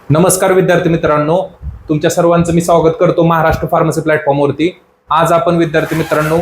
नमस्कार विद्यार्थी मित्रांनो, तुमच्या सर्वांचं मी स्वागत करतो महाराष्ट्र फार्मसी प्लॅटफॉर्मवरती। आज आपण विद्यार्थी मित्रांनो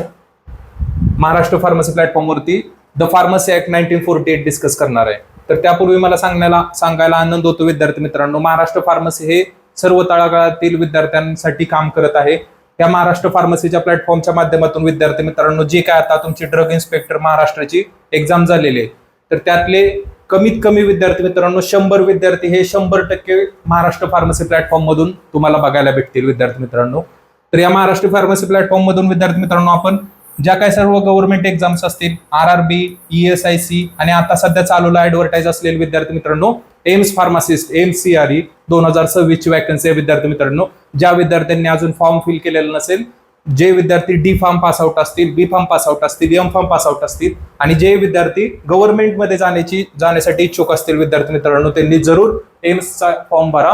महाराष्ट्र फार्मसी प्लॅटफॉर्मवरती द फार्मसी ऍक्ट 1948 डिस्कस करणार आहे। तर त्यापूर्वी मला सांगायला आनंद होतो विद्यार्थी मित्रांनो, महाराष्ट्र फार्मसी हे सर्व तळागाळातील विद्यार्थ्यांसाठी काम करत आहे। या महाराष्ट्र फार्मसीच्या प्लॅटफॉर्मच्या माध्यमातून विद्यार्थी मित्रांनो जे काय आता तुमची ड्रग इन्स्पेक्टर महाराष्ट्राची एक्झाम झालेली आहे, तर त्यातले कमीत कमी विद्यार्थी मित्रांनो 100 विद्यार्थी हे 100% महाराष्ट्र फार्मसी प्लॅटफॉर्म मधून तुम्हाला बघायला भेटतील विद्यार्थी मित्रांनो। तर या महाराष्ट्र फार्मसी प्लॅटफॉर्म मधून विद्यार्थी मित्रांनो आपण ज्या काही सर्व गव्हर्नमेंट एक्झाम्स असतील, RRB, ESIC आणि आता सध्या चालूला ऍडव्हर्टाइज असलेले विद्यार्थी मित्रांनो एम्स फार्मासिस्ट MCRE 2026 ची वॅकन्सी आहे विद्यार्थी मित्रांनो। ज्या विद्यार्थ्यांनी अजून फॉर्म फिल केलेला नसेल, जे विद्यार्थी D फार्म पास आउट असतील, B फार्म पास आउट असतील, M फार्म पास आउट असतील आणि जे विद्यार्थी गव्हर्नमेंट मध्ये जाण्यासाठी इच्छुक असतील विद्यार्थी मित्रांनो, त्यांनी जरूर एम्सचा फॉर्म भरा।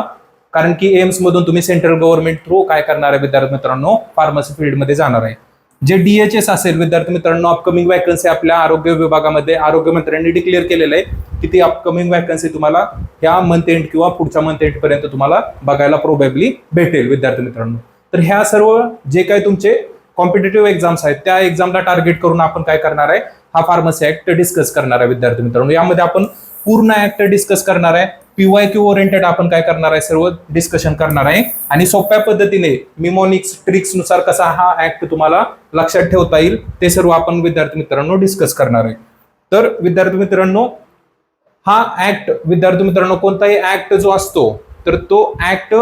कारण की एम्स मधून तुम्ही सेंट्रल गव्हर्नमेंट थ्रू काय करणार आहे विद्यार्थी मित्रांनो, फार्मसी फील्ड मध्ये जाणार आहे। जे DHS असेल विद्यार्थी मित्रांनो, अपकमिंग वॅकन्सी आपल्या आरोग्य विभागामध्ये आरोग्य मंत्र्यांनी डिक्लेअर केलेलं आहे की ती अपकमिंग वॅकन्सी तुम्हाला या मंथ एंड किंवा पुढच्या मंथ एंड पर्यंत तुम्हाला बघायला प्रोबॅबली भेटेल विद्यार्थी मित्रांनो। तर ह्या सर्व जे काही तुमचे कॉम्पिटेटिव्ह एक्झाम्स आहेत त्या एक्झामला टार्गेट करून आपण काय करणार आहे, हा फार्मसी ऍक्ट डिस्कस करणार आहे विद्यार्थी मित्रांनो। यामध्ये आपण पूर्ण ऍक्ट डिस्कस करणार आहे, PYQ ओरिएंटेड आपण काय करणार आहे, सर्व डिस्कशन करणार आहे आणि सोप्या पद्धतीने मिमोनिक्स ट्रिक्स नुसार कसा हा ऍक्ट तुम्हाला लक्षात ठेवता येईल ते सर्व आपण विद्यार्थी मित्रांनो डिस्कस करणार आहे। तर विद्यार्थी मित्रांनो हा ऍक्ट विद्यार्थी मित्रांनो कोणताही ऍक्ट जो असतो तर तो ऍक्ट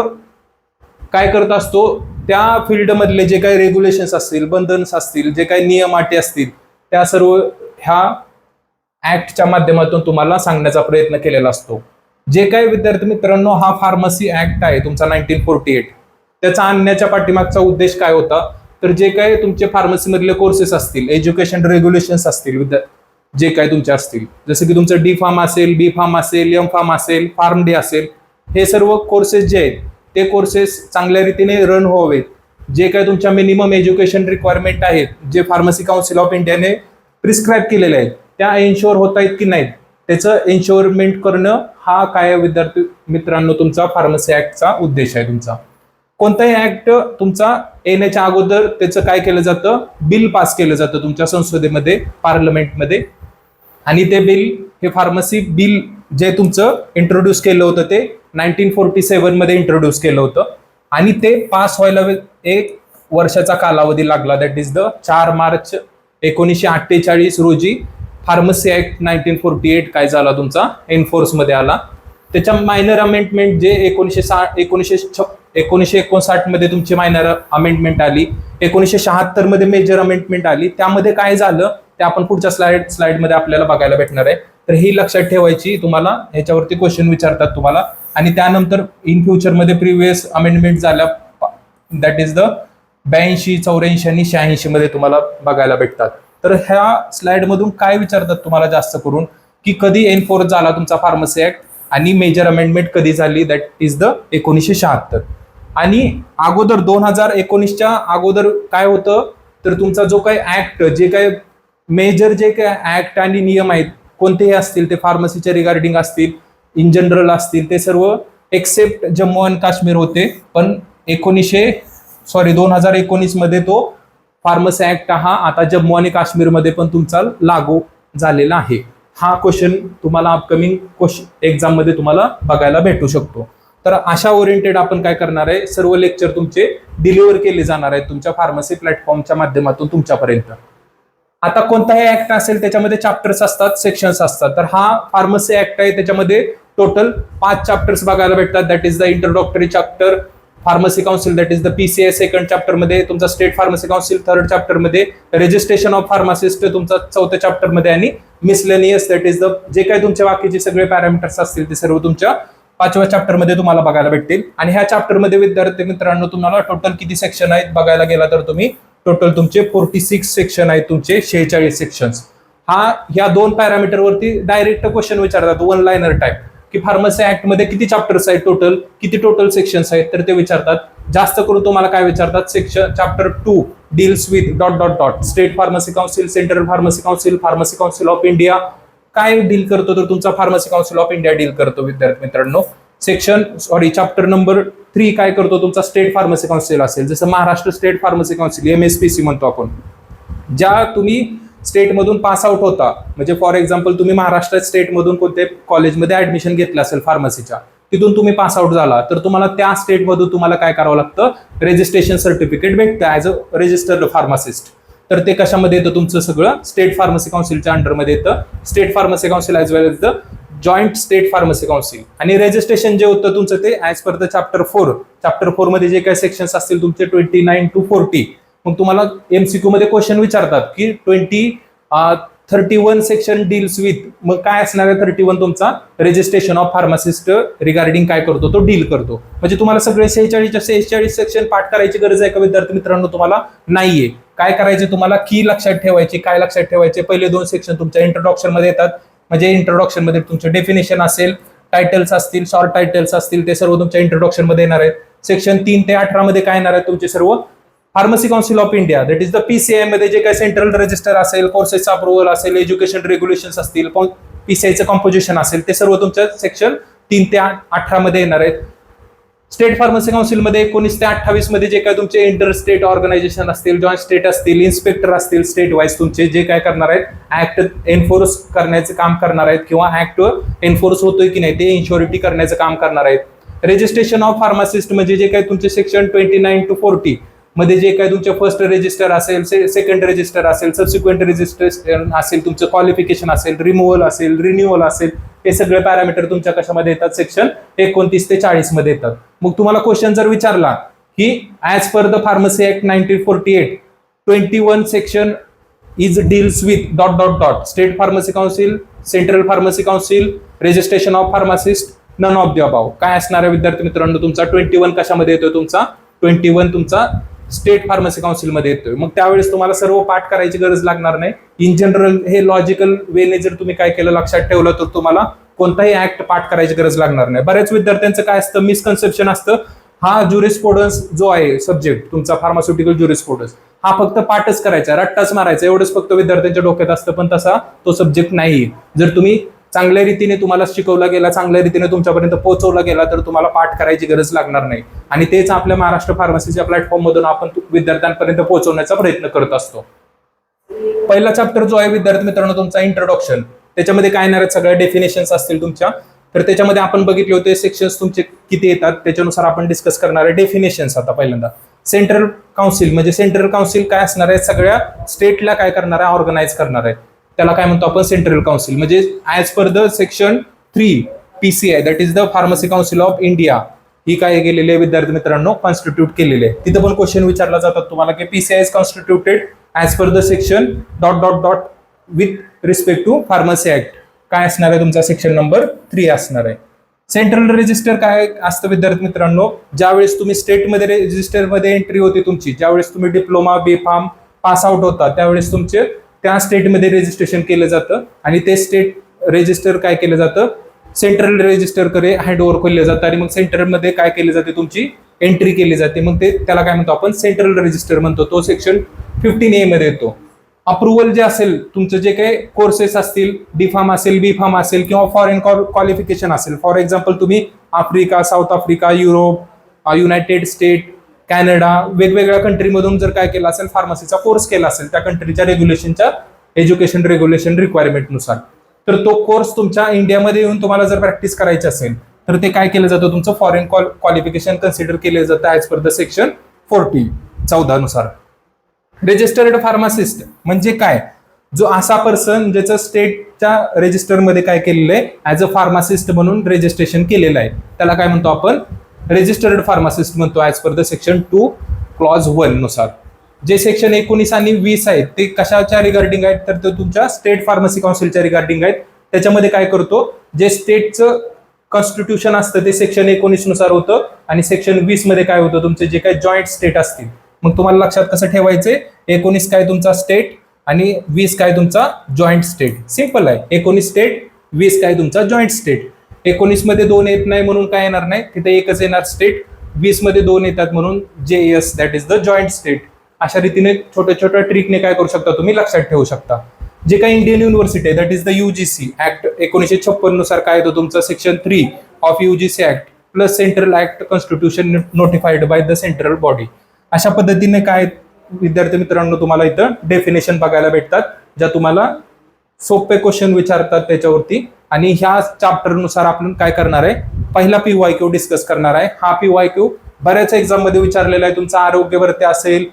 काय करत असतो, त्या फील्ड मधले जे काही रेग्युलेशन्स असतील, बंधन्स असतील, जे काही नियम अटी असतील त्या सर्व ह्या ऍक्टच्या माध्यमातून तुम्हाला सांगण्याचा प्रयत्न केलेला असतो। जे काही विद्यार्थी मित्रांनो हा फार्मसी ऍक्ट आहे तुमचा 1948, त्याचा आणण्याच्या पाठीमागचा उद्देश काय होता, तर जे काही तुमचे फार्मसी मधले कोर्सेस असतील, एज्युकेशन रेग्युलेशन्स असतील, जे काही तुमचे असतील, जसं की तुमचं D फार्म असेल, B फार्म असेल, M फार्म असेल, फार्म D असेल, हे सर्व कोर्सेस जे आहेत ते कोर्सेस चांगल्या रीतीने रन व्हावेत। जे काही तुमच्या मिनिमम एज्युकेशन रिक्वायरमेंट आहेत, जे फार्मसी काउन्सिल ऑफ इंडियाने प्रिस्क्राईब केलेले आहेत, त्या एन्श्योर होत आहेत की नाहीत त्याचं एन्श्योरमेंट करणं हा काय विद्यार्थी मित्रांनो तुमचा फार्मसी ऍक्टचा उद्देश आहे। तुमचा कोणताही ऍक्ट तुमचा येण्याच्या अगोदर त्याचं काय केलं जातं, बिल पास केलं जातं तुमच्या संसदेमध्ये, पार्लमेंटमध्ये, आणि ते बिल हे फार्मसी बिल जे तुमचं इंट्रोड्यूस केलं होतं ते 1947 मध्ये इंट्रोड्यूस केलं होतं आणि ते पास व्हायला 1 वर्षाचा कालावधी लागला। दॅट इज द 4 मार्च 1948 रोजी फार्मसी ऍक्ट 1948 काय झाला तुमचा एनफोर्स मध्ये आला। त्याच्या मायनर अमेंडमेंट जे 1959 मध्ये तुमची मायनर अमेंडमेंट आली, 1976 मध्ये मेजर अमेंडमेंट आली। त्यामध्ये काय झालं ते आपण पुढच्या स्लाइड मध्ये आपल्याला बघायला भेटणार आहे। तर ही लक्षात ठेवायची, तुम्हाला ह्याच्यावरती क्वेश्चन विचारतात तुम्हाला, आणि त्यानंतर इन फ्युचर मध्ये प्रिव्हियस अमेंडमेंट झाल्या, दॅट इज द 82, 84 आणि 86 मध्ये तुम्हाला बघायला भेटतात। तर ह्या स्लाइड मधून काय विचारतात तुम्हाला जास्त करून की कधी एनफोर्स झाला तुमचा फार्मसी ऍक्ट आणि मेजर अमेंडमेंट कधी झाली, दॅट इज द 1976। आणि अगोदर 2019च्या अगोदर काय होतं, तर तुमचा जो काही ऍक्ट, जे काही मेजर जे काही ऍक्ट आणि नियम आहेत कोणतेही असतील, ते फार्मसीच्या रिगार्डिंग असतील, इन जनरल असतील, ते सर्व एक्सेप्ट जम्मू आणि काश्मीर होते। पण 2019 मध्ये तो फार्मसी ऍक्ट हा आता जम्मू आणि काश्मीर मध्ये पण तुमचा लागू झालेला आहे। हा क्वेश्चन तुम्हाला अपकमिंग एक्झाम मध्ये तुम्हाला बघायला भेटू शकतो। तर अशा ओरिएंटेड आपण काय करणार आहे, सर्व लेक्चर तुमचे डिलिव्हर केले जाणार आहेत तुमच्या फार्मसी प्लॅटफॉर्मच्या माध्यमातून तुमच्यापर्यंत। आता कोणताही ऍक्ट असेल त्याच्यामध्ये चॅप्टर्स असतात, सेक्शन्स असतात। तर हा फार्मसी ऍक्ट आहे, त्याच्यामध्ये टोटल 5 चॅप्टर्स बघायला भेटतात। That is the introductory chapter, pharmacy council, that is the PCI second chapter मध्ये, तुमचा state pharmacy council 3rd chapter मध्ये, रजिस्ट्रेशन ऑफ फार्मासिस्ट तुमचा 4थ्या चॅप्टर मध्ये, आणि मिसलेनियस दॅट इज द जे काही तुमचे बाकीचे सगळे पॅरामीटर्स असतील ते सर्व तुमच्या 5व्या चॅप्टर मध्ये तुम्हाला बघायला भेटतील। आणि ह्या चॅप्टर मध्ये विद्यार्थी मित्रांनो तुम्हाला टोटल किती सेक्शन आहेत बघायला गेला तर तुम्ही टोटल तुमचे 46 सेक्शन आहेत, तुमचे 46 सेक्शन्स। ह्या 2 पॅरामीटर वरती डायरेक्ट क्वेश्चन विचारतात, 1 लाइनर टाइप, की फार्मसी ऍक्ट मध्ये किती चॅप्टर्स आहेत, किती टोटल सेक्शन्स आहेत, तर ते विचारतात। जास्त करून तुम्हाला काय विचारतात, section chapter 2 deals with ... state pharmacy council, central pharmacy council, pharmacy council of India काय डील करतो, तर तुमचा pharmacy council of India deal करतो विद्यार्थी मित्रांनो। चॅप्टर नंबर 3 काय करतो तुमचा स्टेट फार्मसी काउन्सिल असेल, जसं Maharashtra state pharmacy council MSPC म्हणतो आपण. ज्या तुम्ही स्टेटमधून पास आउट होता, म्हणजे फॉर एक्झाम्पल तुम्ही महाराष्ट्र स्टेटमधून कोणत्या कॉलेजमध्ये ऍडमिशन घेतलं असेल फार्मसीच्या, तिथून तुम्ही पास आउट झाला तर तुम्हाला त्या स्टेटमधून तुम्हाला काय करावं लागतं, रजिस्ट्रेशन सर्टिफिकेट भेटतं ऍज अ रजिस्टर्ड फार्मासिस्ट. तर ते कशामध्ये येतं तुमचं सगळं स्टेट फार्मसी काउन्सिलच्या अंडरमध्ये येतं. State pharmacy council as well as the joint state pharmacy council. आणि रजिस्ट्रेशन जे होतं तुमचं ते ऍज पर द चॅप्टर 4 मध्ये जे काही सेक्शन्स असतील तुमचे 29 to 40. मग तुम्हाला MCQ मध्ये क्वेश्चन विचारतात की 31 सेक्शन डील्स विथ, मग काय असणार आहे 31 तुमचा रजिस्ट्रेशन ऑफ फार्मासिस्ट रिगार्डिंग काय करतो, तो डील करतो. म्हणजे तुम्हाला सगळे 46 सेक्शन पाठ करायची गरज आहे का विद्यार्थी मित्रांनो, तुम्हाला नाहीये. काय करायचे तुम्हाला, की लक्षात ठेवायची. काय लक्षात ठेवायचे, पहिले 2 सेक्शन तुमच्या इंट्रोडक्शन मध्ये येतात. म्हणजे इंट्रोडक्शन मध्ये तुमचे डेफिनेशन असेल, टायटल्स असतील, शॉर्ट टायटल्स असतील, ते सर्व तुमच्या इंट्रोडक्शन मध्ये येणार आहेत. सेक्शन 3 ते 18 मध्ये काय येणार आहे तुमचे सर्व pharmacy council of India, that is the PCI मध्ये जे काही सेंट्रल रजिस्टर असेल, कोर्सेसचा अप्रुव्हल असेल, एज्युकेशन रेग्युलेशन्स असतील, PCIचं कॉम्पोजिशन असेल, ते सर्व तुमच्या सेक्शन 3 ते 18 मध्ये येणार आहेत. स्टेट फार्मसी काउन्सिलमध्ये 19 ते 28 मध्ये जे काही तुमचे इंटर स्टेट ऑर्गनायझेशन असतील, जॉईंट स्टेट असतील, इन्स्पेक्टर असतील स्टेट वाईज तुमचे, जे काय करणार आहेत ऍक्ट एन्फोर्स करण्याचे काम करणार आहेत किंवा ऍक्ट एन्फोर्स होतोय की नाही ते इन्शुरिटी करण्याचं काम करणार आहेत. रजिस्ट्रेशन ऑफ फार्मासिस्ट म्हणजे जे काही तुमचे सेक्शन 29 to 40 मध्ये जे काही तुमचे फर्स्ट रजिस्टर असेल, सेकंड रजिस्टर असेल, सबसिक्वेंट रजिस्ट्रेशन असेल, तुमचं क्वालिफिकेशन असेल, रिमूव्हल असेल, रिन्युअल असेल, हे सगळे पॅरामीटर तुमच्या कशामध्ये येतात, सेक्शन 29 ते 40 मध्ये येतात. मग तुम्हाला क्वेश्चन जर विचारला की as per the pharmacy act 1948 21 section is deals with dot dot dot state pharmacy council, central pharmacy council, registration of pharmacist, none of the above. काय असणार आहे विद्यार्थी मित्रांनो, तुमचा 21 कशामध्ये येतोय, तुमचा 21 तुमचा स्टेट फार्मसी काउन्सिल मध्ये येतोय. मग त्यावेळेस तुम्हाला सर्व पाठ करायची गरज लागणार नाही. इन जनरल हे लॉजिकल वेने जर तुम्ही काय केलं, लक्षात ठेवलं, तर तुम्हाला कोणताही ऍक्ट पाठ करायची गरज लागणार नाही. बऱ्याच विद्यार्थ्यांचं काय असतं, मिसकन्सेप्शन असतं, हा ज्युरिस्प्रुडन्स जो आहे सब्जेक्ट तुमचा फार्मास्युटिकल ज्युरिस्प्रुडन्स, हा फक्त पाठच करायचा, रट्टाच मारायचा, एवढंच फक्त विद्यार्थ्यांच्या डोक्यात असतं. पण तसा तो सब्जेक्ट नाही. जर तुम्ही चांगल्या रीतीने तुम्हाला शिकवला गेला, चांगल्या रीतीने तुमच्यापर्यंत पोहोचवला गेला, तर तुम्हाला पाठ करायची गरज लागणार नाही. आणि तेच आपल्या महाराष्ट्र फार्मसीच्या प्लॅटफॉर्म मधून आपण विद्यार्थ्यांपर्यंत पोहोचवण्याचा प्रयत्न करत असतो. पहिला चॅप्टर जो आहे विद्यार्थी मित्रांनो तुमचा इंट्रोडक्शन, त्याच्यामध्ये काय येणार आहेत, सगळ्या डेफिनेशन्स असतील तुमच्या. तर त्याच्यामध्ये आपण बघितले होते सेक्शन्स तुमचे किती येतात, त्याच्यानुसार आपण डिस्कस करणार आहे डेफिनेशन्स. आता पहिल्यांदा सेंट्रल काउन्सिल, म्हणजे सेंट्रल काउन्सिल काय असणार आहे, सगळ्या स्टेटला काय करणार आहे, ऑर्गनाइज करणार आहे. त्याला काय म्हणतो आपण, सेंट्रल काउन्सिल. म्हणजे as per the section 3 PCI, that is the pharmacy council of India, ही काय केलेली आहे विद्यार्थी मित्रांनो, कॉन्स्टिट्यूट केलेले आहे. तिथं पण क्वेश्चन विचारला जातात तुम्हाला की PCI is constituted as per the section dot dot dot with respect to pharmacy act. काय असणार आहे तुमचा सेक्शन नंबर 3 असणार आहे. सेंट्रल रजिस्टर काय असतं विद्यार्थी मित्रांनो, ज्यावेळेस तुम्ही स्टेटमध्ये रजिस्टरमध्ये एंट्री होती तुमची, ज्यावेळेस तुम्ही डिप्लोमा B.Pharm पास आउट होता, त्यावेळेस तुमचे त्या स्टेटमध्ये रजिस्ट्रेशन केलं जातं आणि ते स्टेट रजिस्टर काय केलं जातं, सेंट्रल रजिस्टरकडे हँड ओव्हर केलं जातं आणि मग सेंट्रलमध्ये काय केले जाते, तुमची एंट्री केली जाते. मग ते त्याला काय म्हणतो आपण, सेंट्रल रजिस्टर म्हणतो. तो सेक्शन 15A मध्ये येतो. अप्रुव्हल जे असेल तुमचं, जे काही कोर्सेस असतील, D.Pharm असेल, B.Pharm असेल किंवा फॉरेन क्वालिफिकेशन असेल, फॉर एक्झाम्पल तुम्ही Africa, south Africa, Europe, United state, Canada, वेगवेगळ्या कंट्रीमधून जर काय केलं असेल, फार्मसीचा कोर्स केला असेल त्या कंट्रीच्या रेग्युलेशनच्या, एज्युकेशन रेग्युलेशन रिक्वायरमेंटनुसार, तर तो कोर्स तुमच्या इंडियामध्ये येऊन तुम्हाला जर प्रॅक्टिस करायची असेल तर ते काय केलं जातं, तुमचं फॉरेन क्वालिफिकेशन कन्सिडर केलं जातं ऍज पर द सेक्शन 14 नुसार. रजिस्टर्ड फार्मासिस्ट म्हणजे काय, जो असा पर्सन ज्याचं स्टेटच्या रजिस्टरमध्ये काय केलेलं आहे, ऍज अ फार्मासिस्ट म्हणून रजिस्ट्रेशन केलेलं आहे, त्याला काय म्हणतो आपण, रजिस्टर्ड फार्मासिस्ट म्हणतो as per the section 2 clause 1 नुसार. जे सेक्शन 19 आणि 20 आहेत ते कशाच्या रिगार्डिंग आहेत, तर ते तुमच्या स्टेट फार्मसी काउन्सिलच्या रिगार्डिंग आहेत. त्याच्यामध्ये काय करतो, जे स्टेटचं कॉन्स्टिट्यूशन असतं ते सेक्शन 19 नुसार होतं आणि सेक्शन 20 मध्ये काय होतं, तुमचे जे काही जॉईंट स्टेट असतील. मग तुम्हाला लक्षात कसं ठेवायचंय, 19 काय तुमचा स्टेट आणि 20 काय तुमचा जॉईंट स्टेट. सिंपल आहे, 19 स्टेट, 20 काय तुमचा जॉईंट स्टेट. 19 मध्ये 2 येत नाही म्हणून काय येणार नाही, तिथे एकच येणार स्टेट. 20 मध्ये 2 येतात म्हणून JS, that is the joint state. अशा रीतीने छोट्या छोट्या ट्रिकने काय करू शकता तुम्ही, लक्षात ठेवू शकता. जे काही इंडियन युनिव्हर्सिटी आहे, that is the UGC act 1956 नुसार काय येतो तुमचा, section 3 of UGC act plus central act constitution notified bye the central body. अशा पद्धतीने काय विद्यार्थी मित्रांनो तुम्हाला इथं डेफिनेशन बघायला भेटतात, ज्या तुम्हाला सोपे क्वेश्चन विचारतात त्याच्यावरती. आणि ह्या चॅप्टर नुसार आपण काय करणार आहे, पहिला PYQ डिस्कस करणार आहे. हा PYQ बऱ्याच एक्झाम मध्ये विचारलेला आहे. तुमचा आरोग्य भरती असेल,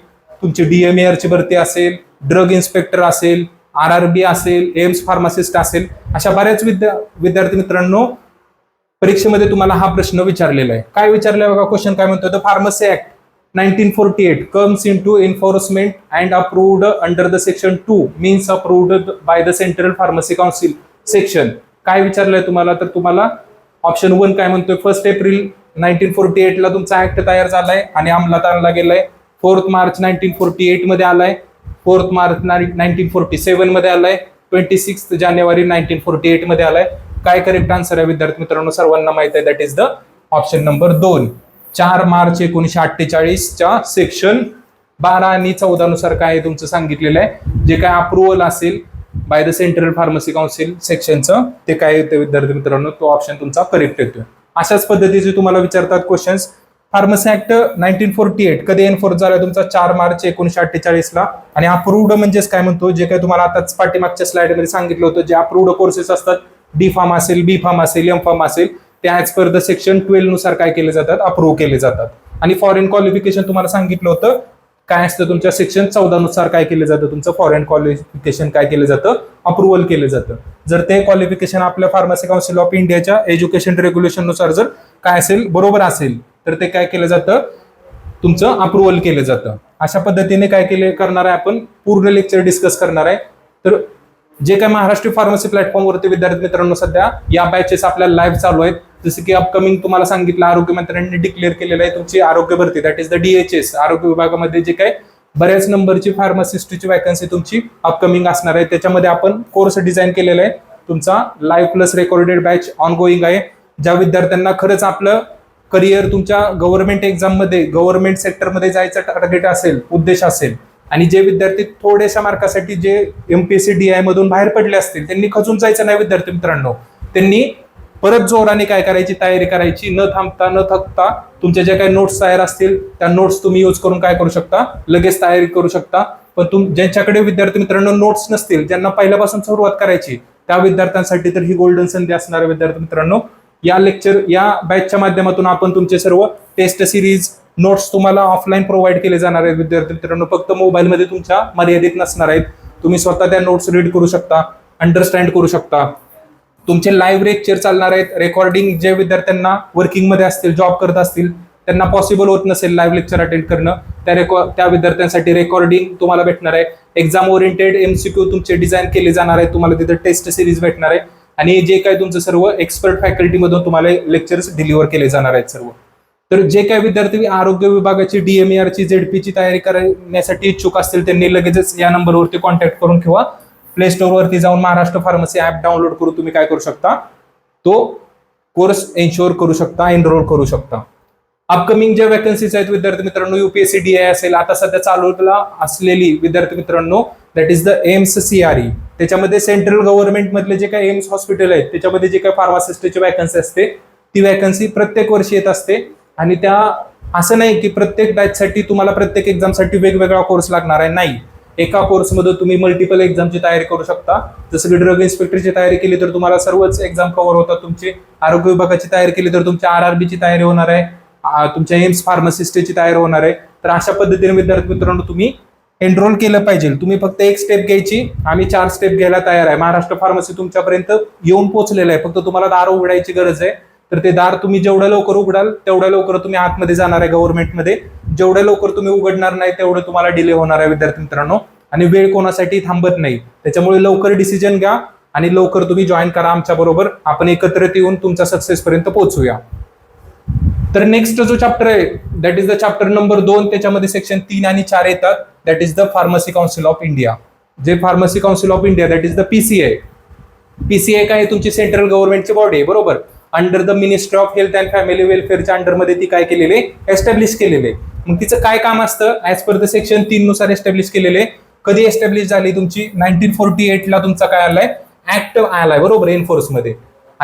तुमची DMAR ची भरती असेल, ड्रग इन्स्पेक्टर असेल, RRB असेल, एम्स फार्मासिस्ट असेल, अशा बऱ्याच विद्यार्थी मित्रांनो परीक्षेमध्ये तुम्हाला हा प्रश्न विचारलेला आहे. काय विचारलाय बघा, क्वेश्चन काय म्हणतो, the pharmacy act 1948 comes into enforcement and approved under the section 2 means approved by the Central Pharmacy Council section. काय विचारलंय तुम्हाला, तर तुम्हाला ऑप्शन 1 काय म्हणतोय, 1 एप्रिल 1948 ला तुमचा ऍक्ट तयार झालाय आणि अंमलात आणला गेलाय. 4 मार्च 1948 मध्ये आलाय, 4 मार्च 1947 मध्ये आलाय, 26 जानेवारी 1948 मध्ये आलाय. काय करेक्ट आन्सर आहे विद्यार्थी मित्रांनो, सर्वांना माहित आहे, that is the option number 2. 4 March 1948च्या सेक्शन 12 आणि 14 नुसार काय तुमचं सांगितलेलं आहे, जे काय अप्रुव्हल असेल by the central pharmacy council सेक्शनचं, ते काय येतं विद्यार्थी मित्रांनो, तो ऑप्शन तुमचा करेक्ट येतोय. अशाच पद्धतीचे तुम्हाला विचारतात क्वेश्चन्स. फार्मसी ऍक्ट 1948 कधी एन्फोर्स झाला तुमचा, 4 मार्च 1948 ला. आणि अप्रूव्ड म्हणजेच काय म्हणतो, जे काय तुम्हाला आताच पाठीमागच्या स्लाइड मध्ये सांगितलं होतं, जे अप्रूव्ड कोर्सेस असतात, D फार्म असेल, B फार्म असेल, M फार्म असेल, ते ऍज पर द सेक्शन 12 नुसार काय केले जातात, अप्रूव्ह केले जातात. आणि फॉरेन क्वालिफिकेशन तुम्हाला सांगितलं होतं, काय असतं तुमच्या सेक्शन 14 नुसार काय केलं जातं, तुमचं फॉरेन क्वालिफिकेशन काय केलं जातं, अप्रुव्हल केलं जातं. जर ते क्वालिफिकेशन आपल्या फार्मसी काउन्सिल ऑफ इंडियाच्या एज्युकेशन रेग्युलेशन नुसार जर काय असेल, बरोबर असेल, तर ते काय केलं जातं, तुमचं अप्रुव्हल केलं जातं. अशा पद्धतीने काय करणार आहे आपण, पूर्ण लेक्चर डिस्कस करणार आहे. तर जे काय महाराष्ट्र फार्मसी प्लॅटफॉर्मवरती विद्यार्थी मित्रांनो सध्या या बॅचेस आपल्या लाईव्ह चालू आहेत. जसं की अपकमिंग तुम्हाला सांगितलं, आरोग्य मंत्र्यांनी डिक्लेअर केलेलं आहे तुमची आरोग्य भरती, दॅट इज द DHS. आरोग्य विभागामध्ये जे काय बऱ्याच नंबरची फार्मासिस्टची वॅकन्सी तुमची अपकमिंग असणार आहे. त्याच्यामध्ये आपण कोर्स डिझाईन केलेला आहे, तुमचा live plus recorded batch ongoing आहे. ज्या विद्यार्थ्यांना खरंच आपलं करिअर तुमच्या गव्हर्नमेंट एक्झाम मध्ये, गव्हर्नमेंट सेक्टरमध्ये जायचं टार्गेट असेल, उद्देश असेल, आणि जे विद्यार्थी थोड्याशा मार्कासाठी जे MPSC DI मधून बाहेर पडले असतील, त्यांनी खचून जायचं नाही विद्यार्थी मित्रांनो. त्यांनी परत जोराने काय करायची, तयारी करायची, न थांबता न थकता. तुमच्या ज्या काही नोट्स तयार असतील त्या नोट्स तुम्ही यूज करून काय करू शकता, लगेच तयारी करू शकता. पण ज्यांच्याकडे विद्यार्थी मित्रांनो नोट्स नसतील, ज्यांना पहिल्यापासून सुरुवात करायची, त्या विद्यार्थ्यांसाठी तर ही गोल्डन संधी असणार आहे विद्यार्थी मित्रांनो. या बॅचच्या माध्यमातून आपण तुमचे सर्व टेस्ट सिरीज नोट्स तुम्हाला ऑफलाईन प्रोव्हाइड केले जाणार आहेत विद्यार्थी मित्रांनो. फक्त मोबाईलमध्ये तुमच्या मर्यादित नसणार आहेत. तुम्ही स्वतः त्या नोट्स रीड करू शकता, अंडरस्टँड करू शकता. तुमचे लाईव्ह लेक्चर चालणार आहेत. रेकॉर्डिंग जे विद्यार्थ्यांना वर्किंग मध्ये असतील, जॉब करत असतील, त्यांना पॉसिबल होत नसेल लाईव्ह लेक्चर अटेंड करणं, त्या विद्यार्थ्यांसाठी रेकॉर्डिंग तुम्हाला भेटणार आहे. एक्झाम ओरिएंटेड MCQ तुमचे डिझाईन केले जाणार आहेत. तुम्हाला तिथे टेस्ट सिरीज भेटणार आहे आणि जे काय तुमचं सर्व एक्सपर्ट फॅकल्टी मधून तुम्हाला लेक्चर्स डिलिव्हर केले जाणार आहेत सर्व. तर जे काही विद्यार्थी आरोग्य विभागाची DMAR ची ZP ची तयारी करण्यासाठी इच्छुक असतील, त्यांनी लगेचच या नंबरवरती कॉन्टॅक्ट करून किंवा प्ले स्टोर वरती जाऊन महाराष्ट्र फार्मसी ऍप डाउनलोड करून तुम्ही काय करू शकता, तो कोर्स एन्शुअर करू शकता, एनरोल करू शकता. अपकमिंग ज्या वॅकन्सीज आहेत विद्यार्थी मित्रांनो, UPSC DI असेल, आता सध्या चालूला असलेली विद्यार्थी मित्रांनो, that is the AIIMS CRE. त्याच्यामध्ये सेंट्रल गव्हर्नमेंट मधले जे काही एम्स हॉस्पिटल आहेत, त्याच्यामध्ये जे काही फार्मासिस्टची वॅकन्सी असते, ती वॅकन्सी प्रत्येक वर्षी येत असते. आणि त्या असं नाही की प्रत्येक बॅचसाठी तुम्हाला प्रत्येक एक्झामसाठी वेगवेगळा कोर्स लागणार आहे, नाही. एका कोर्समध्ये तुम्ही मल्टिपल एक्झामची तयारी करू शकता. जसं की ड्रग इन्स्पेक्टरची तयारी केली तर तुम्हाला सर्वच एक्झाम कव्हर होतात तुमची. आरोग्य विभागाची तयारी केली तर तुमच्या RRB ची तयारी होणार आहे, तुमच्या एम्स फार्मासिस्टची तयारी होणार आहे. तर अशा पद्धतीने विद्यार्थी मित्रांनो तुम्ही एनरोल केलं पाहिजे. तुम्ही फक्त एक स्टेप घ्यायची, आम्ही 4 स्टेप घ्यायला तयार आहे. महाराष्ट्र फार्मसी तुमच्यापर्यंत येऊन पोहोचलेलं आहे, फक्त तुम्हाला दार उघडायची गरज आहे. तर ते दार तुम्ही जेवढं लवकर उघडाल तेवढ्या लवकर तुम्ही आतमध्ये जाणार आहे गव्हर्नमेंटमध्ये. जेवढ्या लवकर तुम्ही उघडणार नाही तेवढं तुम्हाला डिले होणार आहे विद्यार्थी मित्रांनो. आणि वेळ कोणासाठी थांबत नाही, त्याच्यामुळे लवकर डिसिजन घ्या आणि लवकर तुम्ही जॉईन करा आमच्या बरोबर. आपण एकत्रित येऊन तुमच्या सक्सेस पर्यंत पोहोचूया. तर नेक्स्ट जो चॅप्टर आहे that is the chapter number 2. त्याच्यामध्ये सेक्शन 3 आणि 4 येतात. That is the pharmacy council of India. जे pharmacy council of India that is the PCI. PCI काय, तुमची सेंट्रल गव्हर्नमेंटची बॉडी आहे बरोबर. Under the ministry of health and family वेलफेअरच्या अंडरमध्ये ती काय केलेले, एस्टॅब्लिश केलेले. मग तिचं काय काम असतं, ऍज पर द सेक्शन 3 नुसार एस्टॅब्लिश केलेले. कधी एस्टॅब्लिश झाली तुमची, 1948 ला तुमचा काय आलाय, ऍक्ट आलाय बरोबर एनफोर्स मध्ये.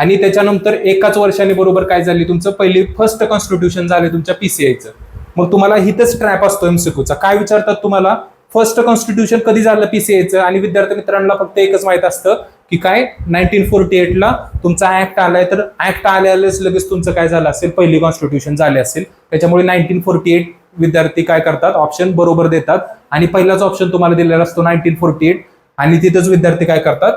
आणि त्याच्यानंतर एकाच वर्षाने बरोबर काय झाली तुमचं पहिली फर्स्ट कॉन्स्टिट्यूशन झाले तुमच्या पीसीआयचं. मग तुम्हाला हिथच ट्रॅप असतो एमसीक्यूचा. काय विचारतात तुम्हाला, फर्स्ट कॉन्स्टिट्यूशन कधी झालं पीसीआयचं, आणि विद्यार्थी मित्रांना फक्त एकच माहित असतं की काय 1948 ला तुमचा ऍक्ट आलाय, तर ऍक्ट आल्यालाच लगेच तुमचं काय झालं असेल, पहिली कॉन्स्टिट्यूशन झाले असेल. त्याच्यामुळे 1948 विद्यार्थी काय करतात, ऑप्शन बरोबर देतात, आणि पहिलाच ऑप्शन तुम्हाला दिलेला असतो 1948, आणि तिथंच विद्यार्थी काय करतात,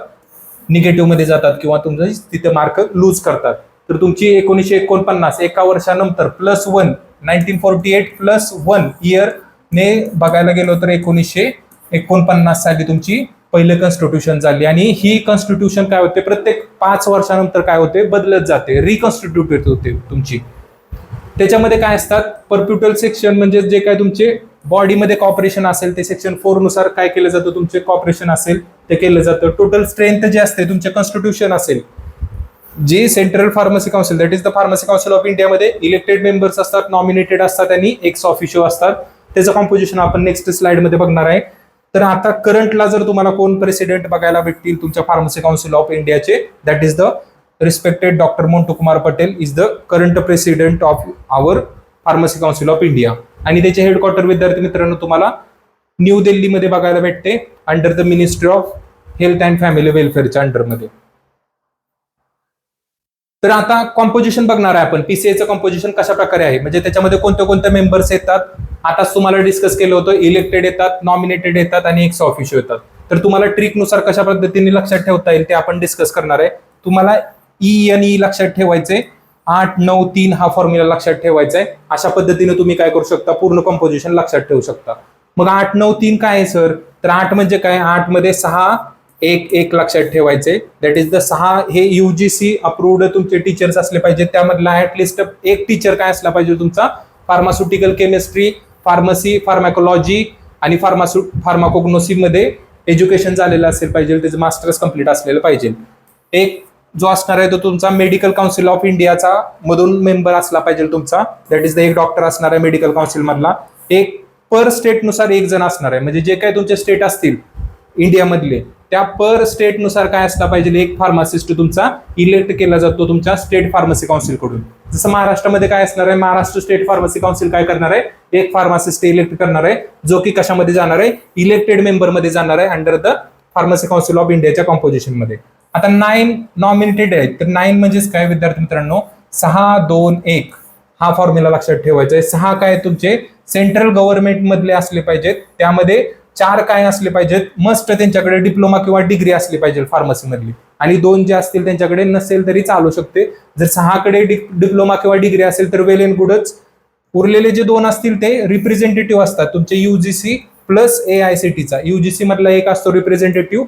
निगेटिव्ह मध्ये जातात किंवा तुमचं तिथे मार्क लूज करतात. तर तुमची 1949 एका वर्षानंतर +1 1948 +1 इयर ने बघायला गेलो तर 1949 साली तुमची पहिले कॉन्स्टिट्यूशन झाली. आणि ही कॉन्स्टिट्यूशन काय होते, प्रत्येक 5 वर्षानंतर काय होते, बदलत जाते, रिकॉन्स्टिट्यूटेड होते तुमची. त्याच्यामध्ये काय असतात, परप्युटल सेक्शन म्हणजे जे काय तुमचे बॉडीमध्ये कॉपरेशन असेल ते सेक्शन 4 नुसार काय केलं जातं, तुमचे कॉपरेशन असेल ते केलं जातं. टोटल स्ट्रेंथ जे असते तुमचे कॉन्स्टिट्यूशन असेल, जे central pharmacy council that is the pharmacy council of इंडियामध्ये इलेक्टेड मेंबर्स असतात, नॉमिनेटेड असतात आणि एक्स ऑफिशियो असतात. त्याचं कॉम्पोजिशन आपण नेक्स्ट स्लाइड मध्ये बघणार आहे. तर आता करंटला जर तुम्हाला कोण प्रेसिडेंट बघायला भेटतील तुमच्या फार्मसी काउन्सिल ऑफ इंडियाचे, that is the respected doctor Montu Kumar Patel is the current president of our pharmacy council of India. आणि त्याचे हेडक्वार्टर विद्यार्थी मित्रांनो तुम्हाला न्यू दिल्लीमध्ये बघायला भेटते, under the ministry of health and family वेलफेअरच्या अंडरमध्ये. तर आता कॉम्पोजिशन बघणार आहे आपण, पीसीआयचं कॉम्पोजिशन कशा प्रकारे आहे, म्हणजे त्याच्यामध्ये कोणते कोणते मेंबर्स येतात. आताच तुम्हाला डिस्कस केलं होतं, इलेक्टेड येतात, नॉमिनेटेड येतात आणि एक्स ऑफिशियो येतात. तर तुम्हाला ट्रिकनुसार कशा पद्धतीने लक्षात ठेवता येईल ते आपण डिस्कस करणार आहे. तुम्हाला ई लक्षात ठेवायचे, 8, 9, 3 हा फॉर्म्युला लक्षात ठेवायचा आहे. अशा पद्धतीने तुम्ही काय करू शकता, पूर्ण कॉम्पोजिशन लक्षात ठेवू शकता. मग 8, 9, 3 काय आहे सर, तर 8 म्हणजे काय, 8 मध्ये 6, 1, 1 लक्षात ठेवायचे. दॅट इज द 6 हे युजीसी अप्रूव्ड तुमचे टीचर्स असले पाहिजे. त्यामधला ऍटलिस्ट एक टीचर काय असला पाहिजे तुमचा, फार्मास्युटिकल केमिस्ट्री, फार्मसी, फार्मॅकोलॉजी आणि फार्माकोग्नोसी मध्ये एज्युकेशन झालेलं असेल पाहिजे, त्याचं मास्टर्स कंप्लीट असलेलं पाहिजे. एक जो असणार आहे तो तुमचा मेडिकल काउन्सिल ऑफ इंडियाचा मधून मेंबर असला पाहिजे तुमचा, दॅट इज द एक डॉक्टर असणार आहे मेडिकल काउन्सिल मधला. एक पर स्टेट नुसार एक जण असणार आहे, म्हणजे जे काही तुमचे स्टेट असतील इंडियामधले त्या पर स्टेट नुसार काय असला पाहिजे, एक फार्मासिस्ट तुमचा इलेक्ट केला जातो तुमच्या स्टेट फार्मसी काउन्सिल कडून. जसं महाराष्ट्रामध्ये काय असणार आहे, महाराष्ट्र स्टेट फार्मसी काउन्सिल काय करणार आहे, एक फार्मासिस्ट इलेक्ट करणार आहे, जो की कशामध्ये जाणार आहे, इलेक्टेड मेंबर मध्ये जाणार आहे under the pharmacy council of इंडियाच्या कॉम्पोजिशन मध्ये. आता 9 नॉमिनेटेड आहेत, तर 9 म्हणजेच काय विद्यार्थी मित्रांनो, 6, 2, 1 हा फॉर्म्युला लक्षात ठेवायचा आहे. 6 काय तुमचे सेंट्रल गव्हर्नमेंट मधले असले पाहिजेत, त्यामध्ये 4 काय असले पाहिजेत, मस्ट त्यांच्याकडे डिप्लोमा किंवा डिग्री असली पाहिजे फार्मसी मधली, आणि 2 जे असतील त्यांच्याकडे नसेल तरी चालू शकते. जर 6 कडे डिप्लोमा किंवा डिग्री असेल तर वेल एंड गुडच. उरलेले जे 2 असतील ते रिप्रेझेंटेटिव्ह असतात तुमचे युजीसी प्लस एआयसीटीचा. युजीसी मधला एक असतो रिप्रेझेंटेटिव्ह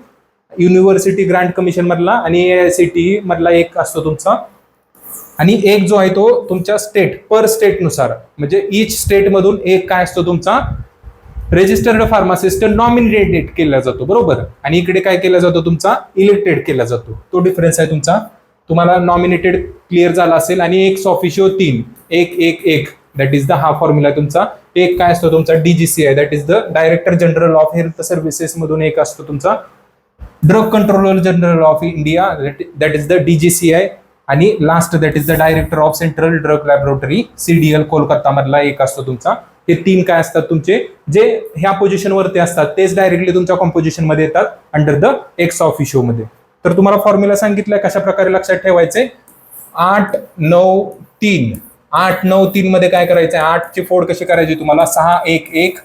युनिव्हर्सिटी ग्रांट कमिशन मधला, आणि एआयसीटी मधला एक असतो तुमचा, आणि एक जो आहे तो तुमच्या स्टेट पर स्टेट नुसार, म्हणजे ईच स्टेट मधून एक काय असतो तुमचा रजिस्टर्ड फार्मासिस्ट नॉमिनेटेड केला जातो, बरोबर. आणि इकडे काय केला जातो तुमचा इलेक्टेड केला जातो. तो डिफरन्स आहे तुमचा. तुम्हाला नॉमिनेटेड क्लिअर झाला असेल. आणि ex officio 3, 1, 1, 1 that is the हा फॉर्म्युला तुमचा. एक काय असतो तुमचा DGCI, that is the director general of health services मधून एक असतो तुमचा drug controller general of India, that is the DGCI. आणि last that is the director of central drug laboratory CDL Kolkata मधला एक असतो तुमचा. हे 3 काय असतात तुमचे, जे ह्या पोझिशन वरती असतात तेच डायरेक्टली तुमच्या कॉम्पोजिशन मध्ये येतात अंडर द एक्स ऑफिशियो मध्ये. तर तुम्हाला फॉर्म्युला सांगितलंय कशा प्रकारे लक्षात ठेवायचे. 8, 9, 3 8, 9, 3 मध्ये काय करायचंय, 8 ची फोड कशी करायची तुम्हाला, 6, 1, 1.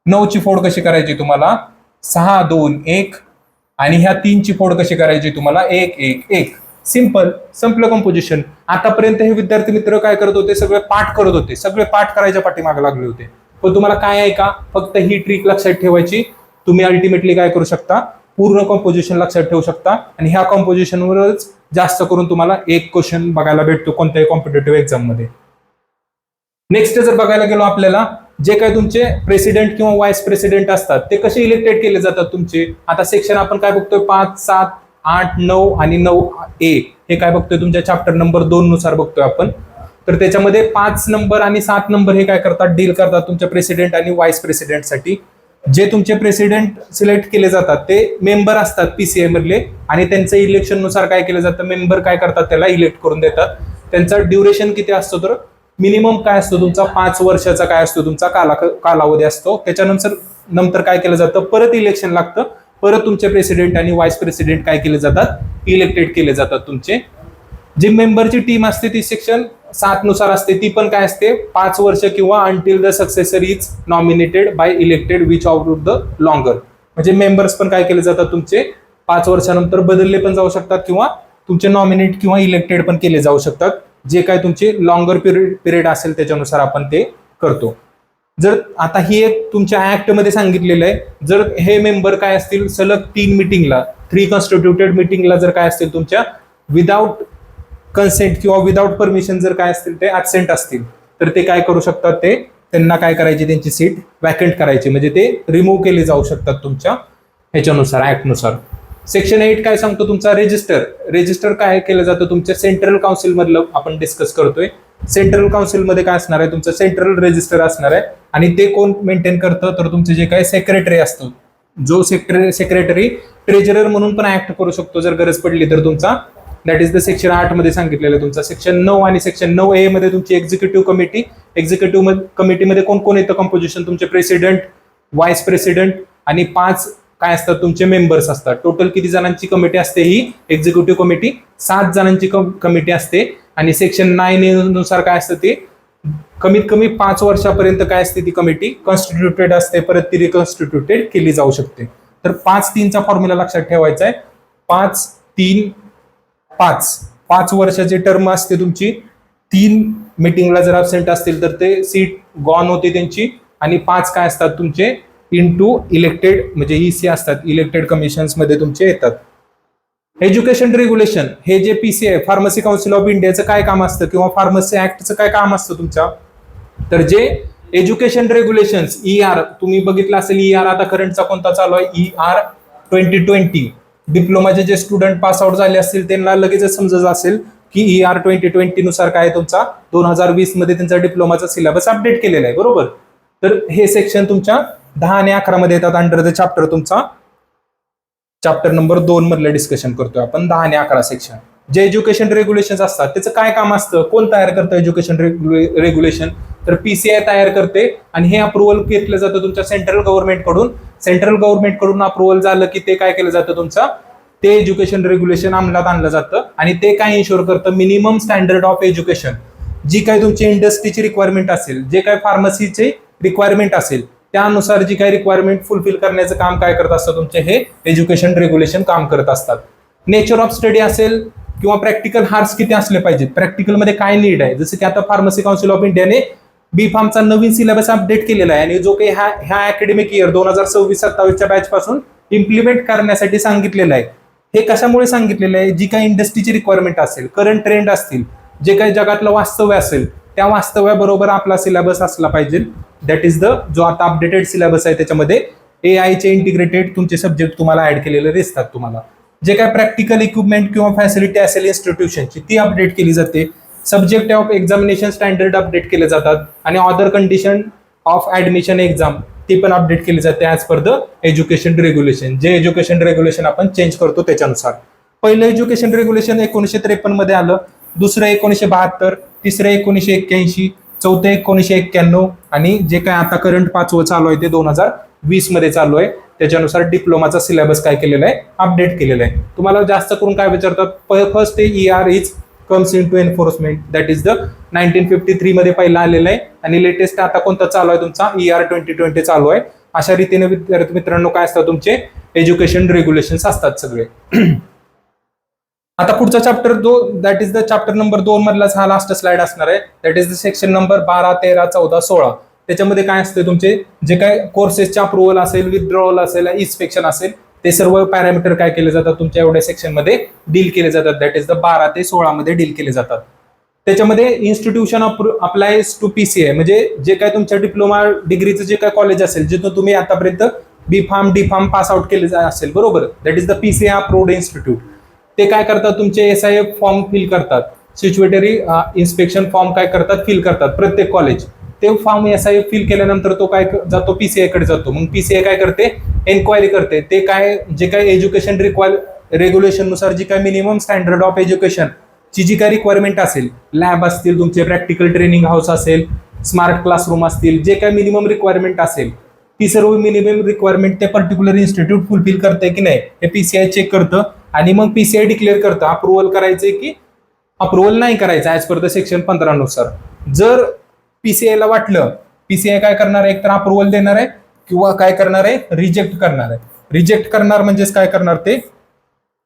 9 ची फोड कशी करायची तुम्हाला, 6, 2, 1. आणि ह्या 3 ची फोड कशी करायची तुम्हाला, 1, 1, 1. सिंपल, संपलं कॉम्पोजिशन. आतापर्यंत हे विद्यार्थी मित्र काय करत होते, सगळे पाठ करत होते, सगळे पाठ करायच्या पाठीमागे लागले होते. पण तुम्हाला काय आहे का, फक्त ही ट्रिक लक्षात ठेवायची. तुम्ही अल्टिमेटली काय करू शकता, पूर्ण कॉम्पोजिशन लक्षात ठेवू शकता. आणि ह्या कॉम्पोजिशनवरच जास्त करून तुम्हाला एक क्वेश्चन बघायला भेटतो कोणत्याही कॉम्पिटेटिव्ह एक्झाम मध्ये. नेक्स्ट जर बघायला गेलो आपल्याला, जे काही तुमचे प्रेसिडेंट किंवा व्हाईस प्रेसिडेंट असतात ते कसे इलेक्टेड केले जातात तुमचे. आता सेक्शन आपण काय बघतोय, 5, 7, 8, 9 आणि 9A हे काय बघतोय तुमच्या चॅप्टर नंबर 2 नुसार बघतोय आपण. तर त्याच्यामध्ये 5 नंबर आणि 7 नंबर हे काय करतात, डील करतात तुमच्या प्रेसिडेंट आणि व्हाईस प्रेसिडेंट साठी. जे तुमचे प्रेसिडेंट सिलेक्ट केले जातात ते मेंबर असतात पीसीआय मधले, आणि त्यांचं इलेक्शन नुसार काय केलं जातं, मेंबर काय करतात त्याला इलेक्ट करून देतात. त्यांचा ड्युरेशन किती असतो, तर मिनिमम काय असतो तुमचा 5 वर्षाचा काय असतो तुमचा कालावधी असतो. त्याच्यानंतर काय केलं जातं, परत इलेक्शन लागतं, परत तुमचे प्रेसिडेंट आणि व्हाईस प्रेसिडेंट काय केले जातात, इलेक्टेड केले जातात. तुमचे जी मेंबरची टीम असते ती सेक्शन 7 नुसार असते, ती पण काय असते 5 वर्ष किंवा until the successor is nominated by elected which of the longer. म्हणजे मेंबर्स पण काय केले जातात तुमचे 5 वर्षानंतर बदलले पण जाऊ शकतात किंवा तुमचे नॉमिनेट किंवा इलेक्टेड पण केले जाऊ शकतात. जे काय तुमचे लॉंगर पिरियड असेल त्याच्यानुसार आपण ते करतो. जर आता ही एक तुमच्या ऍक्ट मध्ये सांगितलेलं आहे, जर हे मेंबर काय असतील सलग 3 मिटिंगला 3 कॉन्स्टिट्यूटेड मिटिंगला जर काय असतील तुमच्या विदाउट कन्सेंट किंवा विदाउट परमिशन जर काय असतील ते ऍबसेंट असतील, तर ते काय करू शकतात, ते त्यांना काय करायचे, त्यांची सीट वॅकंट करायची, म्हणजे ते रिमूव्ह केले जाऊ शकतात तुमच्या ह्याच्यानुसार ऍक्टनुसार. सेक्शन 8 काय सांगतो तुमचा रजिस्टर काय केलं जातं तुमच्या सेंट्रल काउन्सिल मधलं आपण डिस्कस करतोय. सेंट्रल काउन्सिल मध्ये काय असणार आहे तुमचं सेंट्रल रजिस्टर असणार आहे, आणि ते कोण मेंटेन करतं, तर तुमचे जे काही सेक्रेटरी असतो, जो सेक्रेटरी ट्रेजरर म्हणून पण ऍक्ट करू शकतो जर गरज पडली तर तुमचा. दॅट इज द सेक्शन 8 मध्ये सांगितलेलं आहे तुमचा. सेक्शन 9 आणि सेक्शन 9A मध्ये तुमची एक्झिक्युटिव्ह कमिटीमध्ये कोण कोण येतं कंपोजिशन, तुमचे प्रेसिडेंट, व्हाईस प्रेसिडेंट आणि 5 काय असतात तुमचे मेंबर्स असतात. टोटल किती जणांची कमिटी असते ही एक्झिक्युटिव्ह कमिटी, 7 जणांची कमिटी असते. आणि सेक्शन 9A नुसार काय असतं ते कमीत कमी 5 वर्षापर्यंत काय असते ती कमिटी कॉन्स्टिट्यूटेड असते, परत ती रिकॉन्स्टिट्यूटेड केली जाऊ शकते. तर 5-3चा फॉर्म्युला लक्षात ठेवायचा आहे. 5 वर्षाची टर्म असते तुमची. 3 मिटिंगला जर अब्सेंट असतील तर ते सीट गॉन होते त्यांची, आणि 5 काय असतात तुमचे इंटू इलेक्टेड म्हणजे EC असतात, इलेक्टेड कमिशन्स मध्ये तुमचे येतात. एज्युकेशन रेग्युलेशन हे जे PCI फार्मसी काउन्सिल ऑफ इंडियाचं काय काम असतं किंवा फार्मसी ऍक्टचं काय काम असतं तुमच्या, तर जे एज्युकेशन रेग्युलेशन्स ER तुम्ही बघितलं असेल, ER आता करंटचा कोणता चालू आहे, ER 2020. डिप्लोमाचे जे स्टुडंट पास आउट झाले असतील त्यांना लगेच समजत असेल की ER 2020 नुसार काय तुमचा 2020 मध्ये त्यांचा डिप्लोमाचा सिलेबस अपडेट केलेला आहे, बरोबर. तर हे सेक्शन तुमच्या 10 आणि 11 मध्ये येतात अंडर द चॅप्टर तुमचा चॅप्टर नंबर 2 मधलं डिस्कशन करतोय आपण. 10 आणि 11 सेक्शन जे एज्युकेशन रेग्युलेशन असतात त्याचं काय काम असतं, कोण तयार करतं एज्युकेशन रेग्युलेशन, तर PCI तयार करते, आणि हे अप्रुव्हल घेतलं जातं तुमच्या सेंट्रल गव्हर्नमेंट कडून अप्रुव्हल झालं की ते काय केलं जातं तुमचा, ते एज्युकेशन रेग्युलेशन अंमलात आणलं जातं. आणि ते काय इन्शुअर करतं, मिनिमम स्टँडर्ड ऑफ एज्युकेशन, जी काय तुमची इंडस्ट्रीची रिक्वायरमेंट असेल, जे काय फार्मसीचे रिक्वायरमेंट असेल, त्यानुसार जी काही रिक्वायरमेंट फुलफिल करण्याचं काम काय करत असतं तुमचे हे एज्युकेशन रेग्युलेशन काम करत असतात. नेचर ऑफ स्टडी असेल किंवा प्रॅक्टिकल हार्स किती असले पाहिजेत, प्रॅक्टिकल मध्ये काय नीड आहे, जसं की आता फार्मसी काउन्सिल ऑफ इंडियाने B.Pharmचा नवीन सिलेबस अपडेट केलेला आहे, आणि जो काही ह्या अकॅडमिक इयर 2026-27च्या बॅच पासून इम्प्लिमेंट करण्यासाठी सांगितलेलं आहे. हे कशामुळे सांगितलेलं आहे, जी काही इंडस्ट्रीची रिक्वायरमेंट असेल, करंट ट्रेंड असतील, जे काही जगातलं वास्तव्य असेल, त्या वास्तव्याबरोबर आपला सिलेबस असला पाहिजे. दॅट इज द जो आता अपडेटेड सिलेबस आहे त्याच्यामध्ये AI चे इंटिग्रेटेड तुमचे सब्जेक्ट तुम्हाला ऍड केलेले दिसतात तुम्हाला. जे काय प्रॅक्टिकल इक्विपमेंट किंवा फॅसिलिटी असेल इन्स्टिट्यूशनची ती अपडेट केली जाते. Subject of examination standard update केले जातात, आणि other condition of admission exam ती पण अपडेट केली जाते as per the education regulation. जे एज्युकेशन रेग्युलेशन आपण चेंज करतो त्याच्यानुसार. पहिलं एज्युकेशन रेग्युलेशन 1953 मध्ये आलं, दुसरं 1972, तिसरं 1981, चौथं 1991, आणि जे काय आता करंट 5वं चालू आहे ते 2020 मध्ये चालू आहे. त्याच्यानुसार डिप्लोमाचा सिलेबस काय केलेला आहे, अपडेट केलेला आहे. तुम्हाला जास्त करून काय विचारतात, first ER is comes in to enforcement, that is the 1953 मध्ये पहिला आलेला आहे, आणि लेटेस्ट आता कोणता चालू आहे तुमचा ER 2020 चालू आहे. अशा रीतीने विद्यार्थी मित्रांनो काय असतात तुमचे एज्युकेशन रेग्युलेशन्स असतात सगळे. आता पुढचा chapter that is the chapter number 2 मधलाच हा लास्ट स्लाइड असणार आहे. That is the section number 12, 13, 14, 16. त्याच्यामध्ये काय असते तुमचे जे काय कोर्सेसचे अप्रुव्हल असेल, विथड्रॉवल असेल, इन्स्पेक्शन असेल, ते सर्व पॅरामीटर काय केले जातात तुमच्या एवढ्या सेक्शन मध्ये डील केले जातात. दॅट इज द 12 ते 16 मध्ये डील केले जातात. त्याच्यामध्ये इन्स्टिट्यूशन अप्लायज टू PCI म्हणजे जे काय तुमच्या डिप्लोमा डिग्रीचं जे काय कॉलेज असेल, जिथून तुम्ही आतापर्यंत B.Pharm D.Pharm पास आउट केले असेल, बरोबर, that is the PCI approved institute. ते काय करतात तुमचे SIF फॉर्म फिल करतात, सिच्युएटरी इन्स्पेक्शन फॉर्म काय करतात फिल करतात प्रत्येक कॉलेज. ते फॉर्म SI फिल केल्यानंतर तो काय जातो, PCI कडे जातो. मग PCI काय करते, एन्क्वायरी करते. ते काय जे काय एज्युकेशन रेग्युलेशन नुसार जी काय मिनिमम स्टँडर्ड ऑफ एज्युकेशन ची जी काय रिक्वायरमेंट असेल, लॅब असतील तुमचे, प्रॅक्टिकल ट्रेनिंग हाऊस असेल, स्मार्ट क्लासरूम असतील, जे काय मिनिमम रिक्वायरमेंट असेल, ती सर्व मिनिमम रिक्वायरमेंट ते पर्टिक्युलर इन्स्टिट्यूट फुलफिल करते की नाही हे PCI चेक करतं. आणि मग PCI डिक्लेअर करतं अप्रुव्हल करायचे की अप्रुव्हल नाही करायचं ऍज पर द सेक्शन 15 नुसार. जर PCI ला वाटलं, PCI काय करणार आहे, एक तर अप्रुव्हल देणार आहे किंवा काय करणार आहे, रिजेक्ट करणार आहे. रिजेक्ट करणार म्हणजेच काय करणार, ते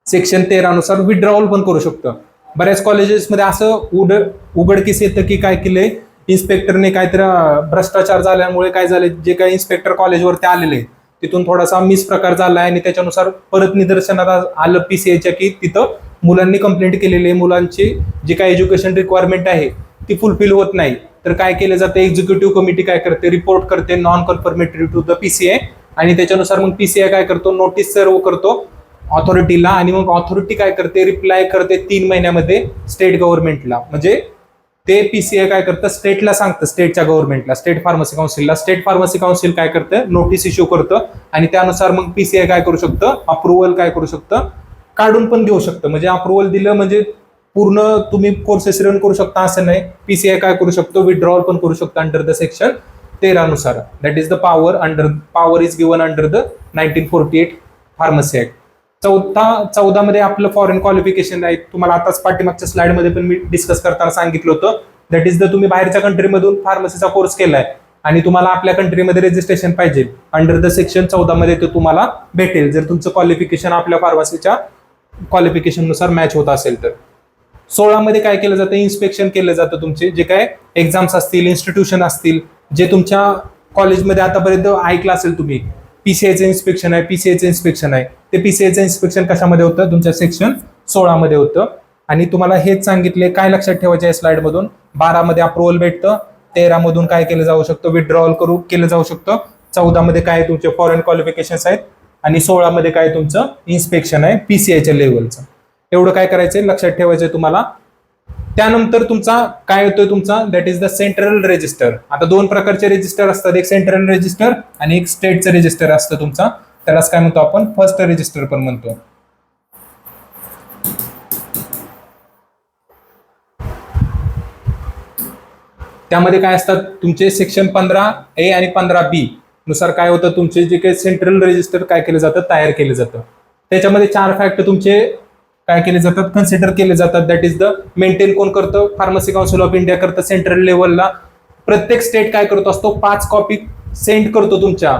सेक्शन 13 नुसार विड्रॉवल पण करू शकतं. बऱ्याच कॉलेजेसमध्ये असं उघडकीस येतं की काय केलंय, इन्स्पेक्टरने काहीतरी भ्रष्टाचार झाल्यामुळे काय झाले, जे काही इन्स्पेक्टर कॉलेजवरती आलेले तिथून थोडासा मिसप्रकार झालाय आणि त्याच्यानुसार परत निदर्शनात आलं PCIच्या की तिथं मुलांनी कंप्लेंट केलेली आहे, मुलांची जी काही एज्युकेशन रिक्वायरमेंट आहे ती फुलफिल होत नाही. तर काय केलं जातं, एक्झिक्युटिव्ह कमिटी काय करते, रिपोर्ट करते non confirmatory to the PCI. आणि त्याच्यानुसार मग PCI काय करतो, नोटीस सर्व करतो ऑथॉरिटीला. आणि मग ऑथॉरिटी काय करते, रिप्लाय करते 3 महिन्यामध्ये स्टेट गव्हर्नमेंटला. म्हणजे ते PCI काय करतं, स्टेटला सांगतं, स्टेटच्या गव्हर्नमेंटला, स्टेट फार्मसी काउन्सिलला. स्टेट फार्मसी काउन्सिल काय करतं, नोटीस इश्यू करतं आणि त्यानुसार मग PCI काय करू शकतं, अप्रुव्हल काय करू शकतं, काढून पण देऊ शकतं. म्हणजे अप्रुव्हल दिलं म्हणजे पूर्ण तुम्ही कोर्सेस रन करू शकता असं नाही. PCI काय करू शकतो, विड्रॉवल पण करू शकतो अंडर द सेक्शन 13 नुसार. That is the power is given under the 1948 pharmacy act. 14 मध्ये आपलं फॉरेन क्वालिफिकेशन आहे. तुम्हाला आताच पाठीमागच्या स्लाइड मध्ये पण मी डिस्कस करताना सांगितलं होतं. दॅट इज द तुम्ही बाहेरच्या कंट्रीमधून फार्मसीचा कोर्स केलाय आणि तुम्हाला आपल्या कंट्रीमध्ये रजिस्ट्रेशन पाहिजे, अंडर द सेक्शन 14 मध्ये ते तुम्हाला भेटेल जर तुमचं क्वालिफिकेशन आपल्या फार्मसीच्या क्वालिफिकेशन नुसार मॅच होत असेल तर. 16 मध्ये काय केलं जातं, इन्स्पेक्शन केलं जातं. तुमचे जे काय एक्झाम्स असतील, इन्स्टिट्यूशन असतील, जे तुमच्या कॉलेजमध्ये आतापर्यंत ऐकलं असेल तुम्ही, PCIचं इन्स्पेक्शन आहे, PCIचं इन्स्पेक्शन आहे. ते PCIचं इन्स्पेक्शन कशामध्ये होतं, तुमच्या सेक्शन 16 मध्ये होतं. आणि तुम्हाला हेच सांगितले, काय लक्षात ठेवायचे आहे स्लाइड मधून, 12 मध्ये अप्रुव्हल भेटतं, 13 मधून काय केलं जाऊ शकतं, विड्रॉवल केलं जाऊ शकतं, 14 मध्ये काय तुमचे फॉरेन क्वालिफिकेशन्स आहेत आणि 16 मध्ये काय तुमचं इन्स्पेक्शन आहे PCIच्या लेवलचं. एवढं काय करायचंय, लक्षात ठेवायचंय तुम्हाला. त्यानंतर तुमचा काय होतोय, तुमचा that is the central register. आता 2 प्रकारचे रजिस्टर असतात, एक सेंट्रल रजिस्टर आणि एक स्टेटचं रजिस्टर असतं तुमचा. त्यालाच काय म्हणतो आपण, फर्स्ट रजिस्टर पण म्हणतो. त्यामध्ये काय असतात, तुमचे सेक्शन 15A आणि 15B नुसार काय होतं, तुमचे जे काही सेंट्रल रजिस्टर काय केलं जातं, तयार केलं जातं. त्याच्यामध्ये 4 फॅक्ट तुमचे काय केले जातात, कन्सिडर केले जातात. दॅट इज द मेंटेन कोण करतं, फार्मसी काउन्सिल ऑफ इंडिया करतं सेंट्रल लेवलला. प्रत्येक स्टेट काय करतो असतो, 5 कॉपी सेंड करतो तुमच्या.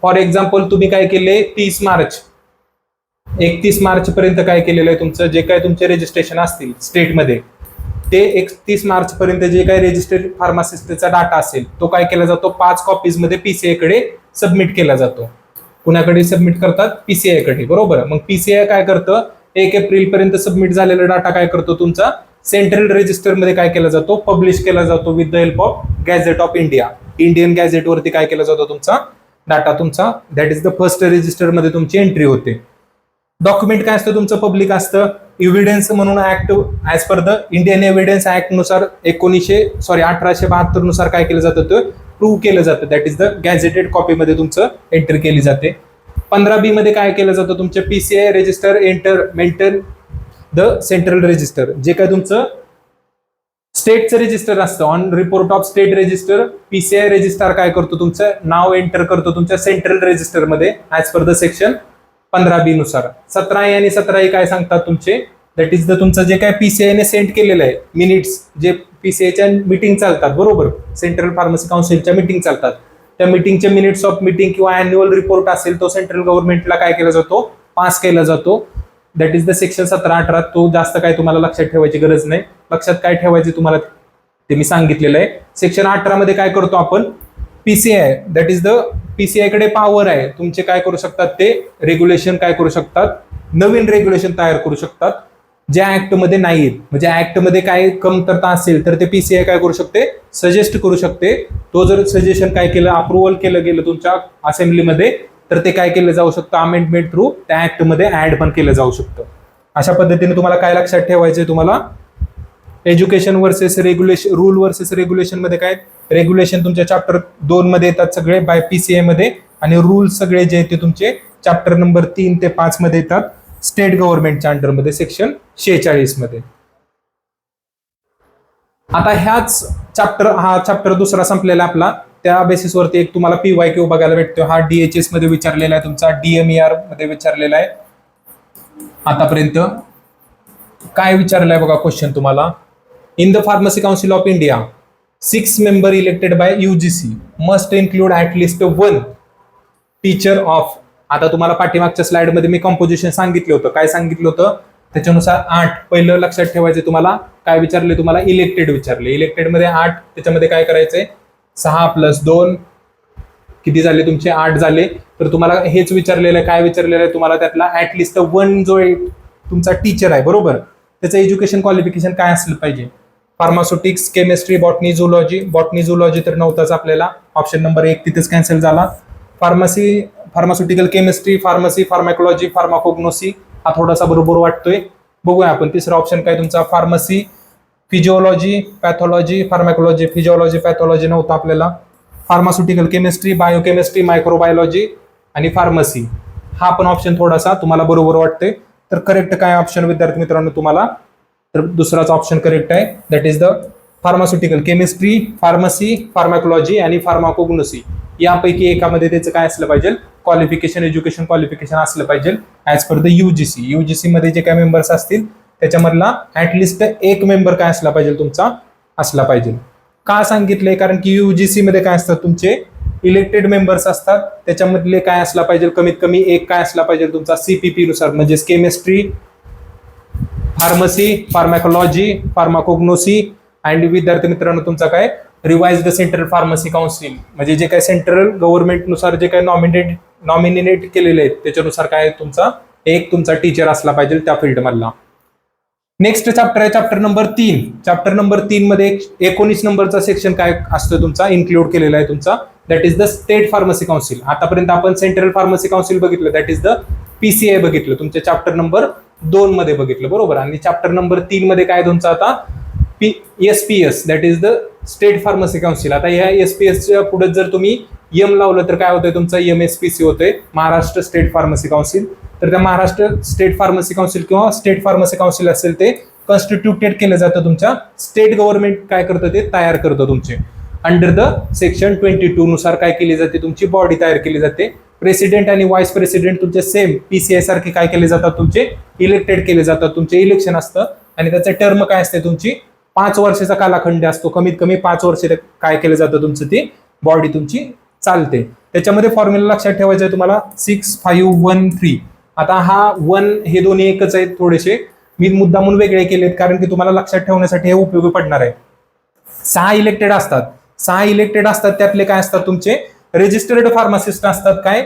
फॉर एक्झाम्पल तुम्ही काय केले, 31 मार्च पर्यंत काय केलेलं आहे, तुमचं जे काय तुमचे रजिस्ट्रेशन असतील स्टेटमध्ये, ते 31 मार्च पर्यंत जे काही रजिस्टर्ड फार्मासिस्टचा डाटा असेल तो काय केला जातो, 5 कॉपीज मध्ये PCI कडे सबमिट केला जातो. कुणाकडे सबमिट करतात, PCI कडे, बरोबर. मग PCI काय करतं, 1 एप्रिल पर्यंत सबमिट झालेला डाटा काय करतो, तुमचा सेंट्रल रजिस्टर मध्ये काय केला जातो, पब्लिश केला जातो with the help of gadget of India. Indian gadget वरती काय केला जातो, तुमचा डाटा तुमचा, that is the first resistor मध्ये तुमची एंट्री होते. डॉक्युमेंट काय असतं तुमचं, पब्लिक असतं. एव्हिडन्स म्हणून act as per the Indian evidence act नुसार 1872 नुसार काय केलं जातं, ते प्रूव्ह केलं जातं. That is the gazetted copy मध्ये तुमचं एंट्री केली जाते. 15B मध्ये काय केलं जातं, तुमचे PCI register maintain the central register. जे काय तुमचं स्टेटचं रजिस्टर असतं, on report of state register PCI register काय करतो, तुमचं नाव एंटर करतो तुमच्या सेंट्रल रजिस्टर मध्ये as per the section 15B नुसार. 17A आणि 17E काय सांगतात तुमचे, दॅट इज द तुमचं जे काय PCI ने सेंड केलेलं आहे मिनिट्स, जे PCIच्या मीटिंग चालतात, बरोबर, सेंट्रल फार्मसी काउन्सिलच्या मीटिंग चालतात, त्या मीटिंगचे मिनिट्स ऑफ मीटिंग किंवा अॅन्युअल रिपोर्ट असेल तो सेंट्रल गव्हर्नमेंटला काय केला जातो, पास केला जातो. That is the section 17-18. तो जास्त काय तुम्हाला लक्षात ठेवायची गरज नाही. लक्षात काय ठेवायचे तुम्हाला ते मी सांगितलेलं आहे. सेक्शन 18 मध्ये काय करतो आपण, PCI that is the PCI कडे पॉवर आहे, तुमचे काय करू शकतात, ते रेग्युलेशन काय करू शकतात, नवीन रेग्युलेशन तयार करू शकतात जे ऍक्ट मध्ये नाहीत. म्हणजे ऍक्ट मध्ये काय कमतरता असेल तर ते PCI काय करू शकते, सजेस्ट करू शकते. तो जर सजेशन काय केलं, अप्रुव्हल केलं गेलं तुमच्या असेंब्लीमध्ये, तर ते काय केलं जाऊ शकतं, अमेंडमेंट थ्रू त्या ऍक्ट मध्ये ऍड पण केलं जाऊ शकतं. अशा पद्धतीने तुम्हाला काय लक्षात ठेवायचंय, तुम्हाला education versus regulation, rule versus regulation मध्ये काय रेग्युलेशन तुमच्या चॅप्टर 2 मध्ये येतात सगळे बाय पीसीए मध्ये, आणि रूल्स सगळे जे ते तुमचे चॅप्टर नंबर 3 ते 5 मध्ये येतात स्टेट गव्हर्नमेंटच्या अंडरमध्ये सेक्शन 46 मध्ये. आता ह्याच हा चॅप्टर दुसरा संपलेला आपला, त्या बेसिसवरती एक तुम्हाला PYQ बघायला भेटतो. हा DHS मध्ये विचारलेला आहे, तुमचा DMER मध्ये विचारलेला आहे. आतापर्यंत काय विचारलं आहे बघा क्वेश्चन तुम्हाला. In the pharmacy council of India 6 member elected by UGC must include at least 1 teacher of. आता तुम्हाला पाठीमागच्या स्लाइड मध्ये मी कंपोजिशन सांगितलं होतं. काय सांगितलं होतं त्याच्यानुसार 8. पहिलं लक्षात ठेवायचं तुम्हाला काय विचारले, तुम्हाला इलेक्टेड विचारले. इलेक्टेड मध्ये 8, त्याच्यामध्ये काय करायचंय 6 + 2 किती झाले तुमचे 8 झाले. तर तुम्हाला हेच विचारलेलं आहे. काय विचारलेलं आहे तुम्हाला त्यातला ऍटलिस्ट 1 जो तुमचा टीचर आहे बरोबर, त्याचं एज्युकेशन क्वालिफिकेशन काय असलं पाहिजे. फार्मास्युटिक्स, केमिस्ट्री, बॉटनी, झुलॉजी तर नव्हताच आपल्याला. ऑप्शन नंबर 1 तिथेच कॅन्सल झाला. Pharmaceutical chemistry, pharmacy, pharmacology, pharmacognosy हा थोडासा बरोबर वाटतोय. बघूया आपण तिसरा ऑप्शन काय तुमचा. Pharmacy, physiology, pathology, pharmacology, physiology, pathology नव्हतं आपल्याला. फार्मास्युटिकल केमिस्ट्री, बायोकेमिस्ट्री, मायक्रोबायोलॉजी आणि फार्मसी हा पण ऑप्शन थोडासा तुम्हाला बरोबर वाटतोय. तर करेक्ट काय ऑप्शन विद्यार्थी मित्रांनो तुम्हाला, तर दुसराच ऑप्शन करेक्ट आहे. That is the pharmaceutical chemistry, pharmacy, pharmacology आणि फार्माकोग्नोसी यापैकी एकामध्ये त्याचं काय असलं पाहिजे क्वालिफिकेशन, एज्युकेशन क्वालिफिकेशन असलं पाहिजे as per the UGC. UGC मध्ये जे काय मेंबर्स असतील त्याच्यामधला ऍटलिस्ट 1 मेंबर काय असला पाहिजे तुमचा असला पाहिजे. का सांगितलंय, कारण की UGC मध्ये काय असतात तुमचे इलेक्टेड मेंबर्स असतात, त्याच्यामधले काय असला पाहिजे कमीत कमी 1 काय असला पाहिजे तुमचा CPP नुसार, म्हणजे chemistry, pharmacy, pharmacology, pharmacognosy and विद्यार्थी मित्रांनो तुमचा काय revise the central pharmacy council, म्हणजे जे काय सेंट्रल गव्हर्नमेंट नुसार जे काय नॉमिनेट केलेले आहेत त्याच्यानुसार काय तुमचा तुमचा टीचर असला पाहिजे त्या फील्ड मधला. नेक्स्ट चॅप्टर आहे चॅप्टर नंबर 3. चॅप्टर नंबर 3 मध्ये 19 नंबरचा सेक्शन काय असतो तुमचा इन्क्लूड केलेला आहे तुमचा, that is the state pharmacy council. आतापर्यंत आपण सेंट्रल फार्मसी काउन्सिल बघितलं, दॅट इज द PCI बघितलं तुमच्या चॅप्टर नंबर 2 मध्ये बघितलं बरोबर. आणि चॅप्टर नंबर 3 मध्ये काय तुमचा आता SPS that is the state pharmacy council. आता ह्या SPS पुढे जर तुम्ही M लावलं तर काय होतंय तुमचा MSPC होतोय, महाराष्ट्र स्टेट फार्मसी काउन्सिल. तर त्या महाराष्ट्र स्टेट फार्मसी काउन्सिल किंवा स्टेट फार्मसी काउन्सिल असेल ते कॉन्स्टिट्यूटेड केलं जातं तुमच्या स्टेट गव्हर्नमेंट काय करतं ते तयार करतं तुमचे अंडर द सेक्शन 22 नुसार काय केली जाते तुमची बॉडी तयार केली जाते. प्रेसिडेंट आणि व्हाईस प्रेसिडेंट तुमचे सेम PCI सारखे काय केले जातात तुमचे इलेक्टेड केले जातात, तुमचे इलेक्शन असतं आणि त्याचं टर्म काय असते तुमची 5 वर्षाचा कालखंड असतो, कमीत कमी 5 वर्ष काय केलं जातं तुमचं ती बॉडी तुमची चालते. त्याच्यामध्ये फॉर्म्युला लक्षात ठेवायचा आहे तुम्हाला 6513. आता हा 1 हे दोन्ही एकच आहेत, थोडेसे मी मुद्दामून वेगळे केलेत कारण की तुम्हाला लक्षात ठेवण्यासाठी हे उपयोगी पडणार आहे. 6 इलेक्टेड असतात त्यातले काय असतात तुमचे रजिस्टर्ड फार्मासिस्ट असतात, काय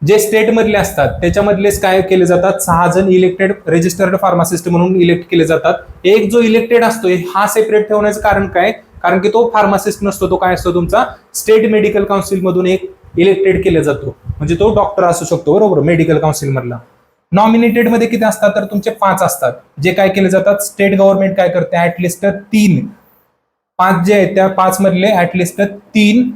जे स्टेट मधले असतात त्याच्यामधलेच काय केले जातात 6 जण इलेक्टेड रजिस्टर्ड फार्मासिस्ट म्हणून इलेक्ट केले जातात. एक जो इलेक्टेड असतो हा सेपरेट ठेवण्याचं कारण काय, कारण की तो फार्मासिस्ट नसतो, तो काय असतो तुमचा स्टेट मेडिकल काउन्सिल मधून एक इलेक्टेड केला जातो, म्हणजे तो डॉक्टर असू शकतो बरोबर मेडिकल काउन्सिल मधला. नॉमिनेटेड मध्ये किती असतात तर तुमचे 5 असतात, जे काय केले जातात स्टेट गव्हर्नमेंट काय करते ऍटलिस्ट 5 जे आहेत त्या 5 मधले ऍटलिस्ट 3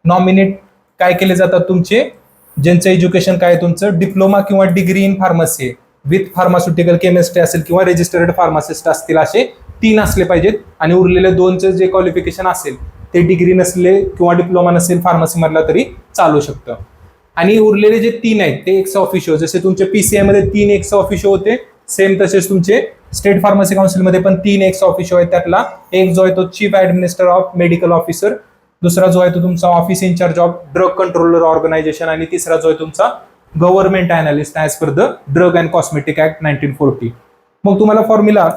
नॉमिनेट काय केले जातात तुमचे, ज्यांचं एज्युकेशन काय तुमचं डिप्लोमा किंवा degree in pharmacy with pharmaceutical chemistry असेल किंवा रजिस्टर्ड फार्मासिस्ट असतील, असे 3 असले पाहिजेत. आणि उरलेले 2चे जे क्वालिफिकेशन असेल ते डिग्री नसले किंवा डिप्लोमा नसेल फार्मसी मधला तरी चालू शकतं. आणि उरलेले जे 3 आहेत ते एक्स ऑफिशिओ, जसे तुमचे PCI मध्ये 3 एक्स ऑफिशिओ होते सेम तसेच तुमचे स्टेट फार्मसी काउन्सिल मध्ये पण 3 एक्स ऑफिशिओ आहेत. त्यातला एक जो आहे तो chief administer of medical officer, दुसरा जो आहे तो तुमचा office incharge of drug controller organisation आणि तिसरा जो आहे तुमचा government analyst as per the drug and cosmetic act 1940. मग तुम्हाला फॉर्म्युला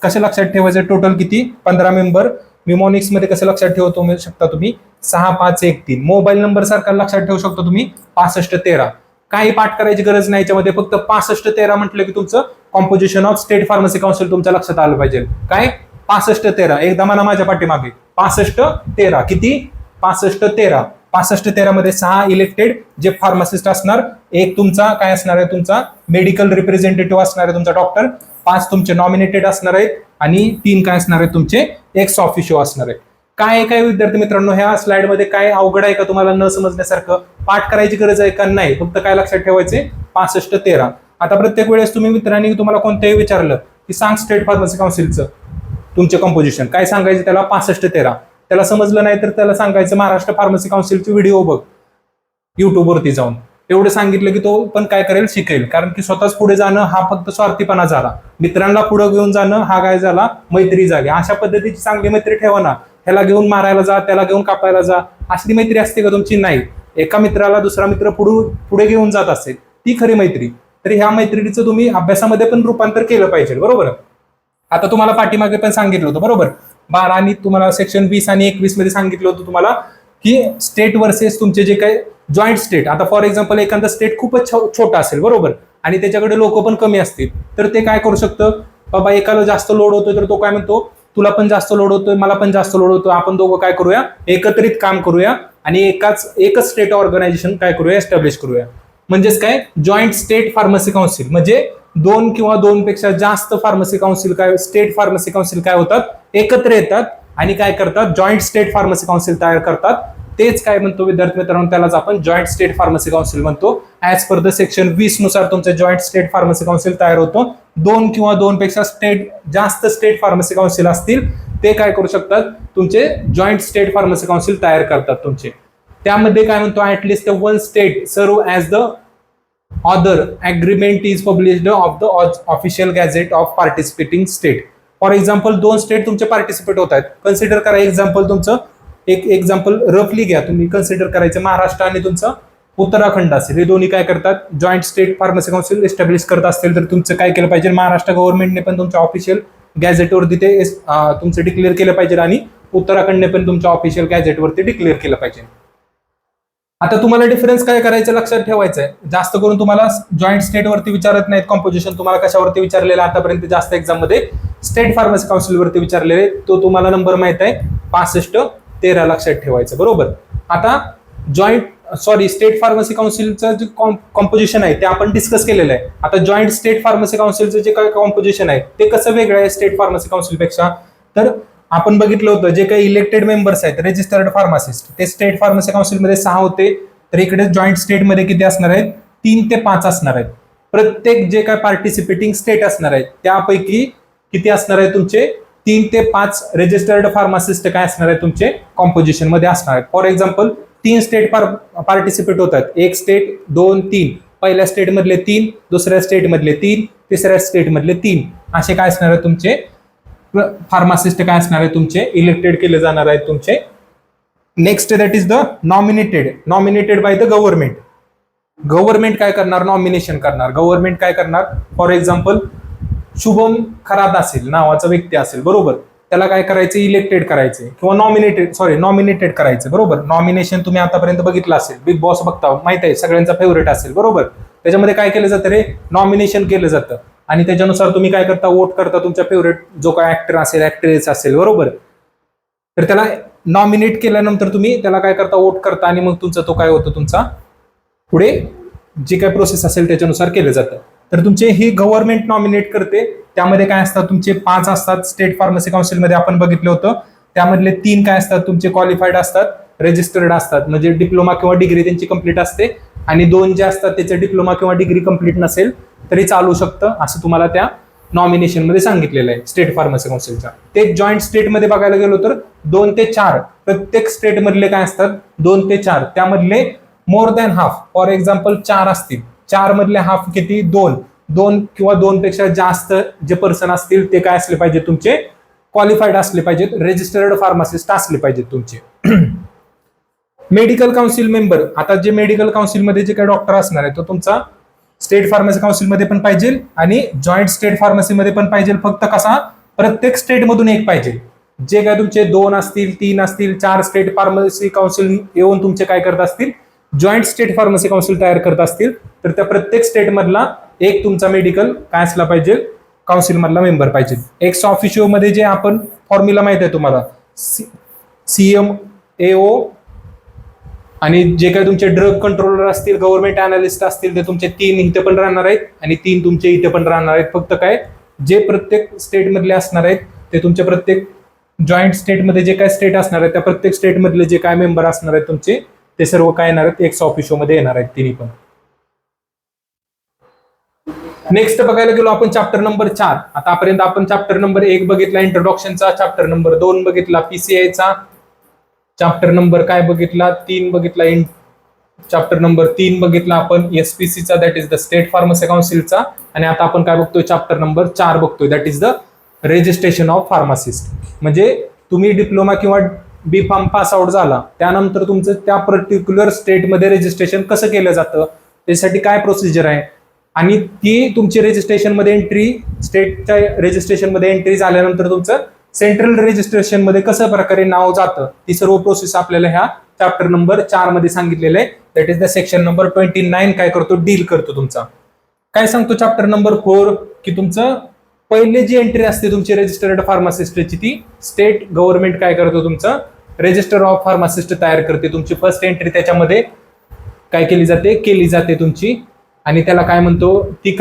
कसं लक्षात ठेवायचं, टोटल किती 15 मेंबर. मिमोनिक्स मध्ये कसं लक्षात ठेवतो शकता तुम्ही 6513. मोबाईल नंबर सारखा लक्षात ठेवू शकता तुम्ही 6513. काही पाठ करायची गरज नाही, याच्यामध्ये फक्त 6513 म्हटलं की तुमचं composition of state pharmacy council तुमच्या लक्षात आलं पाहिजे. काय 6513 एकदा म्हणा माझ्या पाठीमागे 6513 किती 6513. 6513 मध्ये 6 इलेक्टेड जे फार्मासिस्ट असणार, एक तुमचा काय असणार आहे तुमचा मेडिकल रिप्रेझेंटेटिव्ह असणार आहे तुमचा डॉक्टर, 5 तुमचे नॉमिनेटेड असणार आहेत आणि 3 काय असणार आहेत तुमचे एक्स ऑफिशिओ असणार आहेत. काय काय विद्यार्थी मित्रांनो, ह्या स्लाइडमध्ये काय अवघड आहे का तुम्हाला न समजण्यासारखं? पाठ करायची गरज आहे का? नाही, फक्त काय लक्षात ठेवायचे 65-13. आता प्रत्येक वेळेस तुम्ही मित्रांनी तुम्हाला कोणत्याही विचारलं की सांग स्टेट फार्मसी काउन्सिलचं तुमचे कंपोजिशन, काय सांगायचं त्याला? 65-13. त्याला समजलं नाही तर त्याला सांगायचं महाराष्ट्र फार्मसी काउन्सिलचे व्हिडिओ बघ युट्यूबवरती जाऊन. एवढं सांगितलं की तो पण काय करेल? शिकेल. कारण की स्वतःच पुढे जाणं हा फक्त स्वार्थीपणा झाला, मित्रांना पुढे घेऊन जाणं हा काय झाला? मैत्री झाली. अशा पद्धतीची चांगली मैत्री ठेवा ना. ह्याला घेऊन मारायला जा, त्याला घेऊन कापायला जा, अशी मैत्री असते का तुमची? नाही. एका मित्राला दुसरा मित्र पुढे घेऊन जात असेल ती खरी मैत्री. तर ह्या मैत्रीचं तुम्ही अभ्यासामध्ये पण रूपांतर केलं पाहिजे, बरोबर? आता तुम्हाला पाठीमागे पण सांगितलं होतं, बरोबर? 12 आणि तुम्हाला सेक्शन 20 आणि 21 मध्ये सांगितलं होतं तुम्हाला की स्टेट वर्सेस तुमचे जे काही जॉईंट स्टेट. आता फॉर एक्झाम्पल एखादा स्टेट खूपच छोटा असेल, बरोबर, आणि त्याच्याकडे लोक पण कमी असतील, तर ते काय करू शकतं? बाबा एकाला जास्त लोड होतोय तर तो काय म्हणतो? तुला पण जास्त लोड होतोय, मला पण जास्त लोड होतोय, आपण दोघं काय करूया? एकत्रित काम करूया आणि एकच स्टेट ऑर्गनायझेशन काय करूया? एस्टॅब्लिश करूया. म्हणजेच काय? Joint state pharmacy council. म्हणजे 2 किंवा 2 पेक्षा जास्त फार्मसी काउन्सिल काय, स्टेट फार्मसी काउन्सिल काय होतात? एकत्र येतात आणि काय करतात? जॉईंट स्टेट फार्मसी काउन्सिल तयार करतात. तेच काय म्हणतो विद्यार्थी मित्रांनो? त्यालाच आपण जॉईंट स्टेट फार्मसी काउन्सिल म्हणतो. ऍज पर द सेक्शन 20 नुसार तुमचं जॉईंट स्टेट फार्मसी काउन्सिल तयार होतो. 2 किंवा 2 पेक्षा जास्त स्टेट फार्मसी काउन्सिल असतील ते काय करू शकतात? तुमचे जॉईंट स्टेट फार्मसी काउन्सिल तयार करतात तुमचे. त्यामध्ये काय म्हणतो? ऍटलिस्ट 1 स्टेट सर्व as the other agreement is published of the official gadget of participating state. For example 2 state तुमचे पार्टिसिपेट होत आहेत. कन्सिडर करा एक्झाम्पल तुमचं, एक एक्झाम्पल रफली घ्या तुम्ही, कन्सिडर करायचं महाराष्ट्र आणि तुमचं उत्तराखंड असेल. हे दोन्ही काय करतात? Joint state pharmacy council establish करत असतील तर तुमचं काय केलं पाहिजे? महाराष्ट्र गव्हर्नमेंटने पण तुमच्या ऑफिशियल गॅझेटवरती ते तुमचं डिक्लेअर केलं पाहिजे आणि उत्तराखंडने पण तुमच्या ऑफिशियल गॅझेटवरती डिक्लेअर केलं पाहिजे. आता तुम्हाला डिफरन्स काय करायचं लक्षात ठेवायचं आहे. जास्त करून तुम्हाला जॉईंट स्टेट वरती विचारत नाहीत कॉम्पोजिशन. तुम्हाला कशावरती विचारलेलं आतापर्यंत जास्त एक्झाम मध्ये? स्टेट फार्मसी काउन्सिल वरती विचारलेले. तो तुम्हाला नंबर माहित आहे 65-13 लक्षात ठेवायचं, बरोबर? आता स्टेट फार्मसी काउन्सिलचं जे कॉम्पोजिशन आहे ते आपण डिस्कस केलेलं आहे. आता जॉईंट स्टेट फार्मसी काउन्सिलचं जे काही कॉम्पोजिशन आहे ते कसं वेगळं आहे स्टेट फार्मसी काउन्सिलपेक्षा? तर आपण बघितलं होतं जे काही इलेक्टेड मेंबर्स आहेत रजिस्टर्ड फार्मासिस्ट ते स्टेट फार्मसी काउन्सिलमध्ये 6 होते, तर इकडे जॉईंट स्टेटमध्ये किती असणार आहेत? 3 ते 5 असणार आहेत. प्रत्येक जे काय पार्टिसिपेटिंग स्टेट असणार आहेत त्यापैकी किती असणार आहे? तुमचे 3 ते 5 रजिस्टर्ड फार्मासिस्ट काय असणार आहे? तुमचे कॉम्पोजिशन मध्ये असणार आहेत. फॉर एक्झाम्पल 3 स्टेट पार्टिसिपेट होतात. 1 स्टेट, 2, 3. पहिल्या स्टेट मधले 3, दुसऱ्या स्टेट मधले 3, तिसऱ्या स्टेट मधले 3, असे काय असणार आहे? तुमचे फार्मासिस्ट काय असणार आहे? तुमचे इलेक्टेड केले जाणार आहेत तुमचे. Next that is the nominated by the government. Government काय करणार? नॉमिनेशन करणार. गव्हर्नमेंट काय करणार? फॉर एक्झाम्पल शुभम खरात असेल नावाचा व्यक्ती असेल, बरोबर, त्याला काय करायचं? इलेक्टेड करायचे किंवा नॉमिनेटेड करायचं, बरोबर. नॉमिनेशन तुम्ही आतापर्यंत बघितलं असेल, बिग बॉस बघता, माहित आहे सगळ्यांचा फेवरेट असेल, बरोबर. त्याच्यामध्ये काय केलं जातं रे? नॉमिनेशन केलं जातं आणि त्याच्यानुसार तुम्ही काय करता? वोट करता तुमच्या फेवरेट जो काय ऍक्टर असेल, ऍक्ट्रेस असेल, बरोबर. तर त्याला नॉमिनेट केल्यानंतर तुम्ही त्याला काय करता? वोट करता आणि मग तुमचा तो काय होतो? तुमचा पुढे जे काय प्रोसेस असेल त्याच्यानुसार केलं जातं. तर तुमचे ही गव्हर्नमेंट नॉमिनेट करते. त्यामध्ये काय असतात? तुमचे 5 असतात. स्टेट फार्मसी काउन्सिलमध्ये आपण बघितलं होतं. त्यामधले 3 काय असतात? तुमचे क्वालिफाईड असतात, रजिस्टर्ड असतात, म्हणजे डिप्लोमा किंवा डिग्री त्यांची कंप्लीट असते. आणि 2 जे असतात त्याचे डिप्लोमा किंवा डिग्री कंप्लीट नसेल तरी चालू शकतं, असं तुम्हाला त्या नॉमिनेशन मध्ये सांगितलेलं आहे स्टेट फार्मसी काउन्सिलच्या. ते जॉईंट स्टेटमध्ये बघायला गेलो तर 2 ते 4 प्रत्येक स्टेट मधले काय असतात? 2 ते 4. त्यामधले more than half, for example 4 असतील, 4 मधले हाफ किती? 2 किंवा 2 पेक्षा जास्त जे पर्सन असतील ते काय असले पाहिजे? तुमचे क्वालिफाईड असले पाहिजेत, रजिस्टर्ड फार्मासिस्ट असले पाहिजेत तुमचे. Medical council member. आता जे मेडिकल काउन्सिलमध्ये जे काही डॉक्टर असणार आहे तो तुमचा स्टेट फार्मसी काउन्सिलमध्ये पण पाहिजे आणि जॉईंट स्टेट फार्मसीमध्ये पण पाहिजे. फक्त कसा? प्रत्येक स्टेटमधून एक पाहिजे. जे काय तुमचे 2 असतील, 3 असतील, 4 स्टेट फार्मसी काउन्सिल येऊन तुमचे काय करत असतील? जॉईंट स्टेट फार्मसी काउन्सिल तयार करत असतील, तर त्या प्रत्येक स्टेट मधला एक तुमचा मेडिकल काय असला पाहिजे? काउन्सिल मधला मेंबर पाहिजे. एक्स ऑफिशिओ मध्ये जे आपण फॉर्म्युला माहित आहे तुम्हाला, CMAO, आणि जे काही तुमचे ड्रग कंट्रोलर असतील, गव्हर्नमेंट अनालिस्ट असतील, ते तुमचे 3 इथे पण राहणार आहेत आणि 3 तुमचे इथे पण राहणार आहेत. फक्त काय? जे प्रत्येक स्टेट मधले असणार आहेत ते तुमच्या प्रत्येक जॉईंट स्टेटमध्ये जे काय स्टेट असणार आहे त्या प्रत्येक स्टेटमधले जे काय मेंबर असणार आहेत तुमचे ते सर्व काय येणार आहेत एक्स ऑफिशियो मध्ये येणार आहेत तिन्ही पण. नेक्स्ट बघायला गेलो आपण चॅप्टर नंबर 4. आतापर्यंत आपण चॅप्टर नंबर 1 बघितला इंट्रोडक्शनचा, चॅप्टर नंबर 2 बघितला पीसीआयचा, चॅप्टर नंबर काय बघितला 3 बघितला, चॅप्टर नंबर 3 बघितला आपण एसपीसीचा that is the state pharmacy काउन्सिलचा, आणि आता आपण काय बघतोय चॅप्टर नंबर 4 बघतोय that is the registration of pharmacist. म्हणजे तुम्ही डिप्लोमा किंवा बी फार्म पास आउट झाला त्यानंतर तुमचं त्या पर्टिक्युलर स्टेटमध्ये रजिस्ट्रेशन कसं केलं जातं, त्यासाठी काय प्रोसिजर आहे, आणि ती तुमची रजिस्ट्रेशन मध्ये एंट्री स्टेटच्या रजिस्ट्रेशन मध्ये एंट्री झाल्यानंतर तुमचं सेंट्रल रजिस्ट्रेशन मध्ये कसं प्रकारे नाव जातं, ती सर्व प्रोसेस आपल्याला ह्या चॅप्टर नंबर 4 मध्ये सांगितलेलं आहे. That is the section number 29 काय करतो, डील करतो तुमचा. काय सांगतो चॅप्टर नंबर 4 की तुमचं पहिले जी एंट्री असते तुमची रजिस्टर्ड फार्मासिस्टची ती स्टेट गव्हर्नमेंट काय करतो, तुमचं रजिस्टर ऑफ फार्मासिस्ट तयार करते. तुमची फर्स्ट एंट्री त्याच्यामध्ये काय केली जाते तुमची, आणि त्याला काय म्हणतो ती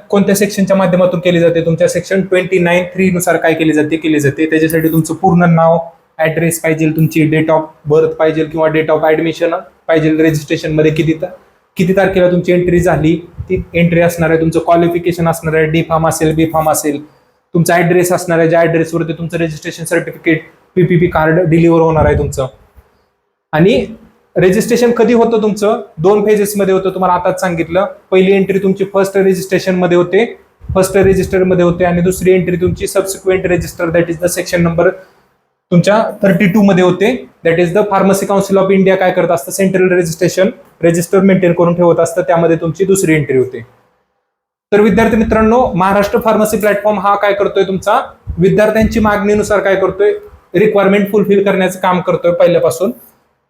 कोणत्या सेक्शनच्या माध्यमातून केली जाते, तुमच्या सेक्शन 29(3) नुसार काय केली जाते. त्याच्यासाठी तुमचं पूर्ण नाव, ऍड्रेस पाहिजे, तुमची डेट ऑफ बर्थ पाहिजे किंवा डेट ऑफ ऍडमिशन पाहिजे, रजिस्ट्रेशन मध्ये किती तारखेला तुमची एंट्री झाली ती एंट्री असणार आहे, तुमचं क्वालिफिकेशन असणार आहे, डी फार्म असेल बी फार्म असेल, तुमचा ऍड्रेस असणार आहे, ज्या ऍड्रेसवरती तुमचं registration certificate PPP card deliver होणार आहे तुमचं. आणि रजिस्ट्रेशन कधी होतं तुमचं 2 फेजेस मध्ये होतं, तुम्हाला आताच सांगितलं. पहिली एंट्री तुमची फर्स्ट रजिस्ट्रेशन मध्ये होते, फर्स्ट रजिस्टर मध्ये होते, आणि दुसरी एंट्री तुमची subsequent register that is the section number तुमच्या 32 मध्ये होते. That is the pharmacy council of India काय करत असतं, सेंट्रल रजिस्टर मेंटेन करून ठेवत असतं, त्यामध्ये तुमची दुसरी एंट्री होते. तर विद्यार्थी मित्रांनो, महाराष्ट्र फार्मसी प्लॅटफॉर्म हा काय करतोय, तुमचा विद्यार्थ्यांची मागणीनुसार काय करतोय, रिक्वायरमेंट फुलफिल करण्याचं काम करतोय पहिल्यापासून.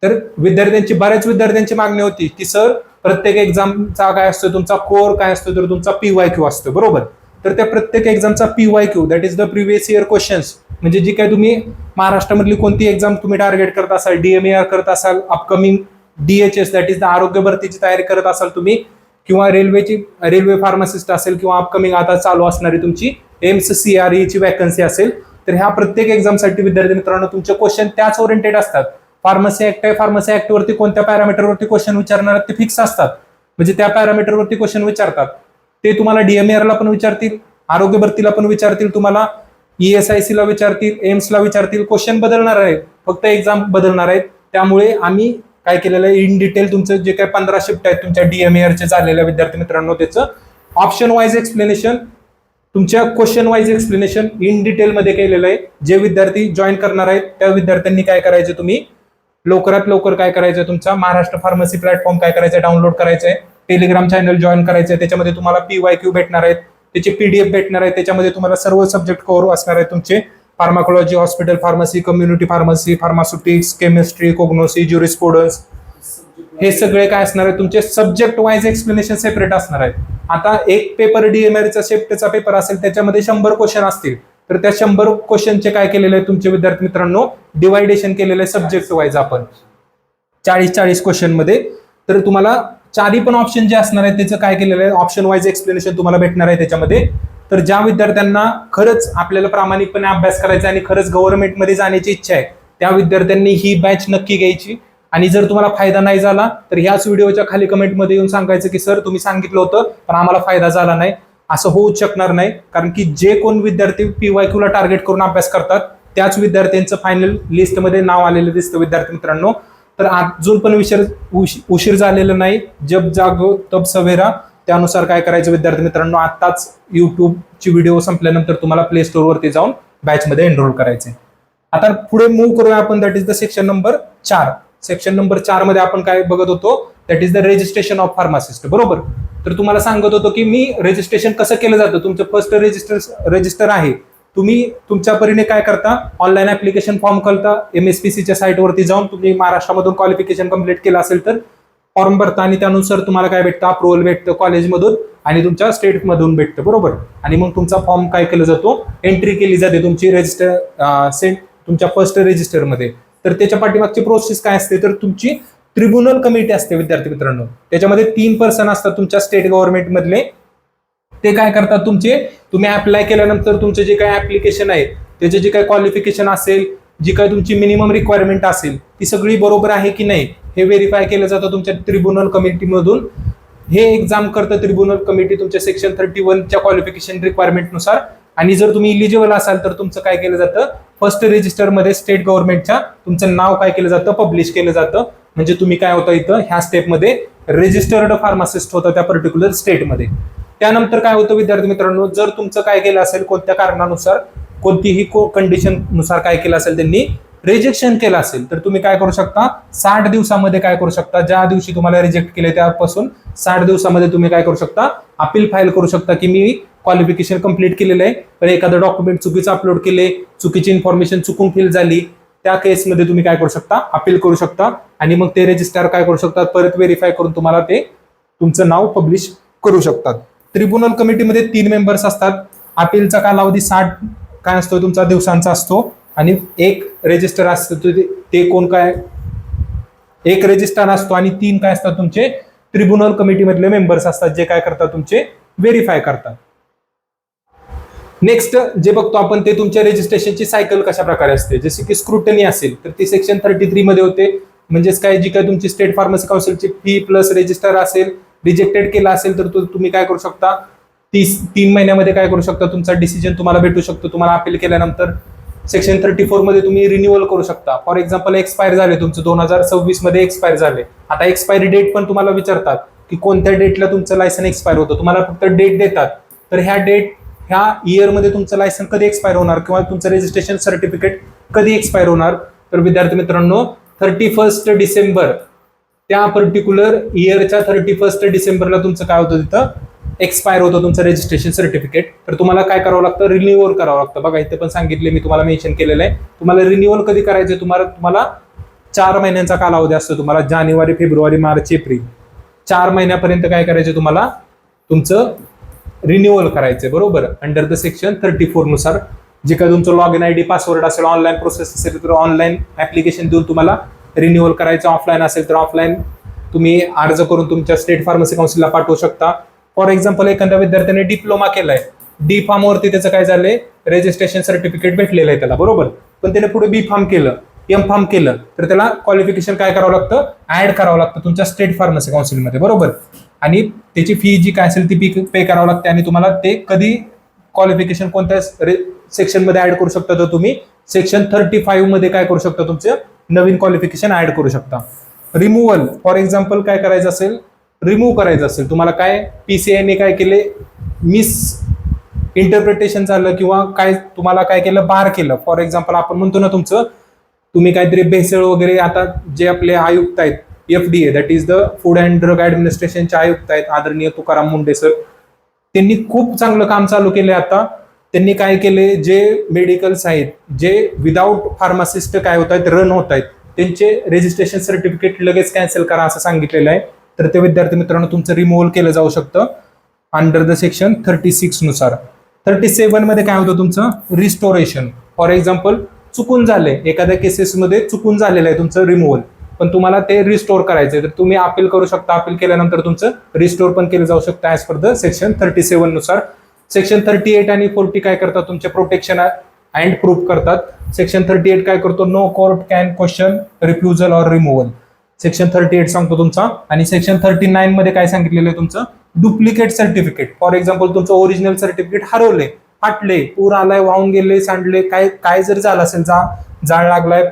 तर बऱ्याच विद्यार्थ्यांची मागणी होती की सर प्रत्येक एक्झामचा काय असतो तुमचा कोर काय असतो, तर तुमचा PYQ असतो, बरोबर. तर त्या प्रत्येक एक्झामचा PYQ that is the previous year questions, म्हणजे जी काय तुम्ही महाराष्ट्रामधली कोणती एक्झाम तुम्ही टार्गेट करत असाल, DMAR करत असाल, upcoming DHS that is the आरोग्य भरतीची तयारी करत असाल तुम्ही, किंवा रेल्वे फार्मासिस्ट असेल, किंवा अपकमिंग आता चालू असणारी तुमची एम्स CRE ची वॅकन्सी असेल, तर ह्या प्रत्येक एक्झामसाठी विद्यार्थी मित्रांनो तुमचे क्वेश्चन त्याच ओरिएंटेड असतात. फार्मसी ऍक्ट आहे, फार्मसी ऍक्ट वरती कोणत्या पॅरामीटरवरती क्वेश्चन विचारणार ते फिक्स असतात, म्हणजे त्या पॅरामीटरवरती क्वेश्चन विचारतात. ते तुम्हाला DMAR ला पण विचारतील, आरोग्य भरतीला पण विचारतील, तुम्हाला ESIC ला विचारतील, एम्सला विचारतील. क्वेश्चन बदलणार आहेत, फक्त एक्झाम बदलणार आहेत. त्यामुळे आम्ही काय केलेलं आहे, इन डिटेल तुमचं जे काही 15 शिफ्ट आहेत तुमच्या DMAR चे झालेल्या विद्यार्थी मित्रांनो, त्याचं ऑप्शन वाईज एक्सप्लेनेशन, तुमच्या question wise explanation in detail मध्ये केलेलं आहे. जे विद्यार्थी जॉईन करणार आहेत त्या विद्यार्थ्यांनी काय करायचे, तुम्ही लवकरात लवकर काय करायचं, तुमचा महाराष्ट्र फार्मसी प्लॅटफॉर्म काय करायचं, डाउनलोड करायचंय, टेलिग्राम चॅनल जॉईन करायचंय. त्याच्यामध्ये तुम्हाला PYQ भेटणार आहेत, त्याचे PDF भेटणार आहेत, त्याच्यामध्ये तुम्हाला सर्व सब्जेक्ट कव्हर असणार आहेत तुमचे, pharmacology, hospital pharmacy, community pharmacy, pharmaceutics, chemistry, cognosy, jurisprudence, हे सगळे काय असणार आहे तुमचे सब्जेक्ट वाईज एक्सप्लेनेशन सेपरेट असणार आहेत. आता एक पेपर DMAR चा शिफ्टचा पेपर असेल त्याच्यामध्ये 100 क्वेश्चन असतील, तर त्या 100 क्वेश्चनचे काय केलेले आहे तुमचे विद्यार्थी मित्रांनो, डिवायडेशन केलेलं आहे सब्जेक्ट वाईज आपण 40 क्वेश्चन मध्ये. तर तुम्हाला चारही पण ऑप्शन जे असणार आहे त्याचं काय केलेलं आहे, ऑप्शन वाईज एक्सप्लेनेशन तुम्हाला भेटणार आहे त्याच्यामध्ये. तर ज्या विद्यार्थ्यांना खरंच आपल्याला प्रामाणिकपणे अभ्यास करायचा आणि खरंच गव्हर्नमेंटमध्ये जाण्याची इच्छा आहे त्या विद्यार्थ्यांनी ही बॅच नक्की घ्यायची. आणि जर तुम्हाला फायदा नाही झाला तर ह्याच व्हिडिओच्या खाली कमेंटमध्ये येऊन सांगायचं की सर तुम्ही सांगितलं होतं पण आम्हाला फायदा झाला नाही. असं होऊच शकणार नाही, कारण की जे कोण विद्यार्थी PYQ ला टार्गेट करून अभ्यास करतात त्याच विद्यार्थ्यांचं फायनल लिस्टमध्ये नाव आलेलं दिसतं विद्यार्थी मित्रांनो. तर अजून पण उशीर झालेला नाही, जब जागो तब सवेरा, त्यानुसार काय करायचं विद्यार्थी मित्रांनो, आताच युट्यूबची व्हिडिओ संपल्यानंतर तुम्हाला प्ले स्टोर वरती जाऊन बॅच मध्ये एनरोल करायचे. आता पुढे मूव्ह करूया आपण, that is the section number 4. Section number 4 मध्ये आपण काय बघत होतो, that is the registration of pharmacist, बरोबर. तर तुम्हाला सांगत होतो की मी रजिस्ट्रेशन कसं केलं जातं, तुमचं फर्स्ट रजिस्टर आहे, तुम्ही तुमच्या परीने काय करता, ऑनलाईन ऍप्लिकेशन फॉर्म करता, MSPCच्या साईटवरती जाऊन तुम्ही महाराष्ट्रामधून क्वालिफिकेशन कंप्लीट केलं असेल तर फॉर्म भरता आणि त्यानुसार तुम्हाला काय भेटतं, अप्रुव्हल भेटतं कॉलेजमधून आणि तुमच्या स्टेटमधून भेटतं, बरोबर. आणि मग तुमचा फॉर्म काय केला जातो, एंट्री केली जाते तुमची तुमच्या फर्स्ट रजिस्टरमध्ये. तर त्याच्या पाठीमागची प्रोसेस काय असते, तर तुमची ट्रिब्युनल कमिटी असते विद्यार्थी मित्रांनो. त्याच्यामध्ये 3 पर्सन असतात तुमच्या स्टेट गव्हर्नमेंट मधले. ते काय करतात, तुम्ही अप्लाय केल्यानंतर तुमचं जे काय ऍप्लिकेशन आहे त्याचे जे काही क्वालिफिकेशन असेल, जी काही तुमची मिनिमम रिक्वायरमेंट असेल ती सगळी बरोबर आहे की नाही हे व्हेरीफाय केलं जातं तुमच्या ट्रिब्युनल कमिटीमधून. हे एक्झाम करतं ट्रिब्युनल कमिटी तुमच्या सेक्शन 31च्या क्वालिफिकेशन रिक्वायरमेंटनुसार. आणि जर तुम्ही इलिजिबल असाल तर तुमचं काय केलं जातं, फर्स्ट रजिस्टरमध्ये स्टेट गव्हर्नमेंटच्या तुमचं नाव काय केलं जातं, पब्लिश केलं जातं. म्हणजे तुम्ही काय होतं इथं ह्या स्टेपमध्ये रजिस्टर्ड फार्मासिस्ट होतं त्या पर्टिक्युलर स्टेटमध्ये. त्यानंतर काय होतं विद्यार्थी मित्रांनो, जर तुमचं काय केलं असेल, कोणत्या कारणानुसार कोणतीही कंडिशन नुसार काय केलं असेल त्यांनी रिजेक्शन केलं असेल, तर तुम्ही काय करू शकता, 60 दिवसामध्ये काय करू शकता, ज्या दिवशी तुम्हाला रिजेक्ट केले त्यापासून 60 दिवसामध्ये तुम्ही काय करू शकता, अपील फाईल करू शकता की मी क्वालिफिकेशन कंप्लीट केलेलं आहे, पण एखादं डॉक्युमेंट चुकीचं अपलोड केले, चुकीची इन्फॉर्मेशन चुकून फिल झाली, त्या केसमध्ये तुम्ही काय करू शकता, अपील करू शकता. आणि मग ते रजिस्ट्रार काय करू शकतात, परत व्हेरीफाय करून तुम्हाला ते तुमचं नाव पब्लिश करू शकतात. ट्रिब्युनल कमिटीमध्ये 3 मेंबर्स असतात. अपीलचा कालावधी 60 काय असतो तुमचा दिवसांचा असतो. आणि एक रजिस्टर असतो, ते कोण काय, एक रजिस्ट्रार असतो आणि 3 काय असतात तुमचे ट्रिब्युनल कमिटीमधले मेंबर्स असतात, जे काय करतात तुमचे व्हेरीफाय करतात. नेक्स्ट जे बघतो आपण ते तुमच्या रजिस्ट्रेशनची सायकल कशा प्रकारे असते. जसे की स्क्रुटनी असेल तर ती सेक्शन 33 मध्ये होते. म्हणजेच काय, जी काय तुमची स्टेट फार्मसी काउन्सिलची फी प्लस रजिस्टर असेल, रिजेक्टेड केला असेल तर तुम्ही काय करू शकता, 3 महिन्यामध्ये काय करू शकता, तुमचा डिसिजन तुम्हाला भेटू शकतो. तुम्हाला अपील केल्यानंतर सेक्शन 34 मध्ये तुम्ही रिन्युअल करू शकता. फॉर एक्झाम्पल एक्सपायर झाले तुमचं 2026 मध्ये एक्सपायर झाले, आता एक्सपायरी डेट पण तुम्हाला विचारतात की कोणत्या डेटला तुमचं लायसन एक्सपायर होतं. तुम्हाला फक्त डेट देतात, तर ह्या इयरमध्ये तुमचं लायसन कधी एक्सपायर होणार किंवा तुमचं रजिस्ट्रेशन सर्टिफिकेट कधी एक्सपायर होणार. तर विद्यार्थी मित्रांनो 31 डिसेंबर, त्या पर्टिक्युलर इयरच्या 31 डिसेंबरला तुमचं काय होतं, तिथं एक्सपायर होतं तुमचं रजिस्ट्रेशन सर्टिफिकेट. तर तुम्हाला काय करावं लागतं, रिन्युअल करावं लागतं. बघा इथे पण सांगितले, मी तुम्हाला मेन्शन केलेलं आहे. तुम्हाला रिन्युअल कधी करायचं, तुम्हाला 4 महिन्यांचा कालावधी असतो. तुम्हाला जानेवारी, फेब्रुवारी, मार्च, एप्रिल 4 महिन्यापर्यंत काय करायचं, तुम्हाला तुमचं रिन्युअल करायचंय, बरोबर. अंडर द सेक्शन 34 नुसार जे काही तुमचं लॉग इन आयडी पासवर्ड असेल, ऑनलाईन प्रोसेस असेल तर ऑनलाईन ऍप्लिकेशन देऊन तुम्हाला रिन्युअल करायचं. ऑफलाईन असेल तर ऑफलाईन तुम्ही अर्ज करून तुमच्या स्टेट फार्मसी काउन्सिलला पाठवू शकता. फॉर एक्झाम्पल एखाद्या विद्यार्थ्याने डिप्लोमा केलाय, डी फार्म वरती त्याचं काय झालंय, रजिस्ट्रेशन सर्टिफिकेट भेटलेलं आहे त्याला, बरोबर. पण त्याने पुढे बी फार्म केलं, एम फार्म केलं, तर त्याला क्वालिफिकेशन काय करावं लागतं, ऍड करावं लागतं तुमच्या स्टेट फार्मसी काउन्सिलमध्ये, बरोबर. आणि त्याची फी जी काय असेल ती पे करावं लागते. आणि तुम्हाला ते कधी क्वालिफिकेशन कोणत्या सेक्शन मध्ये ऍड करू शकता, तर तुम्ही सेक्शन 35 मध्ये काय करू शकता, तुमचं नवीन क्वालिफिकेशन ऍड करू शकता. रिमूव्हल, फॉर एक्झाम्पल काय करायचं असेल, रिमूव्ह करायचं असेल तुम्हाला, काय पीसीआयने काय केले, मिस इंटरप्रिटेशन झालं किंवा काय तुम्हाला काय केलं, बार केलं. फॉर एक्झाम्पल आपण म्हणतो ना, तुम्ही काहीतरी भेसळ वगैरे, आता जे आपले आयुक्त आहेत FDA, that is the food and drug ऍडमिनिस्ट्रेशनचे आयुक्त आहेत आदरणीय तुकाराम मुंडे सर, त्यांनी खूप चांगलं काम चालू केले. आता त्यांनी काय केले, जे मेडिकल्स आहेत जे विदाऊट फार्मासिस्ट काय होत आहेत, रन होत आहेत, त्यांचे रजिस्ट्रेशन सर्टिफिकेट लगेच कॅन्सल करा असं सांगितलेलं आहे. तर ते विद्यार्थी मित्रांनो तुमचं रिमूव्हल केलं जाऊ शकतं अंडर द सेक्शन 36 नुसार. 37 मध्ये काय होतं, तुमचं रिस्टोरेशन. फॉर एक्झाम्पल चुकून झाले, एखाद्या केसेसमध्ये चुकून झालेलं आहे तुमचं रिमूव्हल, पण तुम्हाला ते रिस्टोर करायचंय, तर तुम्ही अपील करू शकता. अपील केल्यानंतर तुमचं रिस्टोर पण केलं जाऊ शकतं ऍज पर द सेक्शन 37 नुसार. सेक्शन 38 आणि 40 काय करतात, तुमचे प्रोटेक्शन अँड प्रूफ करतात. सेक्शन 38 काय करतो, no court can question refusal or removal, section 38 सांगतो तुमचा. आणि सेक्शन 39 मध्ये काय सांगितलेलं आहे, तुमचं डुप्लिकेट सर्टिफिकेट. फॉर एक्झाम्पल तुमचं ओरिजिनल सर्टिफिकेट हरवले, फाटले, पूर आलाय, वाहून गेले, सांडले, काय जर झालं असेल, जाळ लागलाय,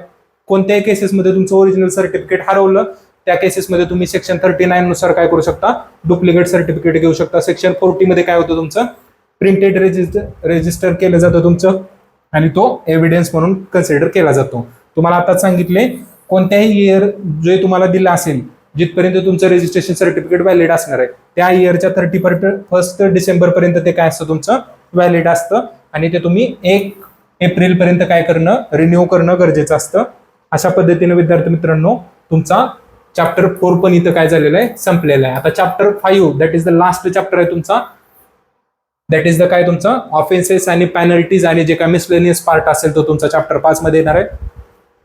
कोणत्याही केसेसमध्ये तुमचं ओरिजिनल सर्टिफिकेट हरवलं, त्या केसेसमध्ये तुम्ही सेक्शन 39 नुसार काय करू शकता, डुप्लिकेट सर्टिफिकेट घेऊ शकता. सेक्शन 40 मध्ये काय होतं, तुमचं प्रिंटेड रजिस्टर केलं जातं तुमचं, आणि तो एव्हिडन्स म्हणून कन्सिडर केला जातो. तुम्हाला आता सांगितले, कोणत्याही इयर जे तुम्हाला दिलं असेल, जिथपर्यंत तुमचं रजिस्ट्रेशन सर्टिफिकेट व्हॅलिड असणार आहे, त्या इयरच्या 31 डिसेंबर पर्यंत ते काय असतं, तुमचं व्हॅलिड असतं. आणि ते तुम्ही 1 एप्रिल पर्यंत काय करणं, रिन्यू करणं गरजेचं असतं. अशा पद्धतीने विद्यार्थी मित्रांनो तुमचा चॅप्टर 4 पण इथं काय झालेलं आहे, संपलेला आहे. आता chapter 5 that is the last chapter आहे तुमचा, दॅट इज द काय तुमचा ऑफेन्सेस आणि पॅनल्टीज आणि जे काय मिसलेनियस पार्ट असेल तो तुमचा चॅप्टर 5 मध्ये येणार आहे.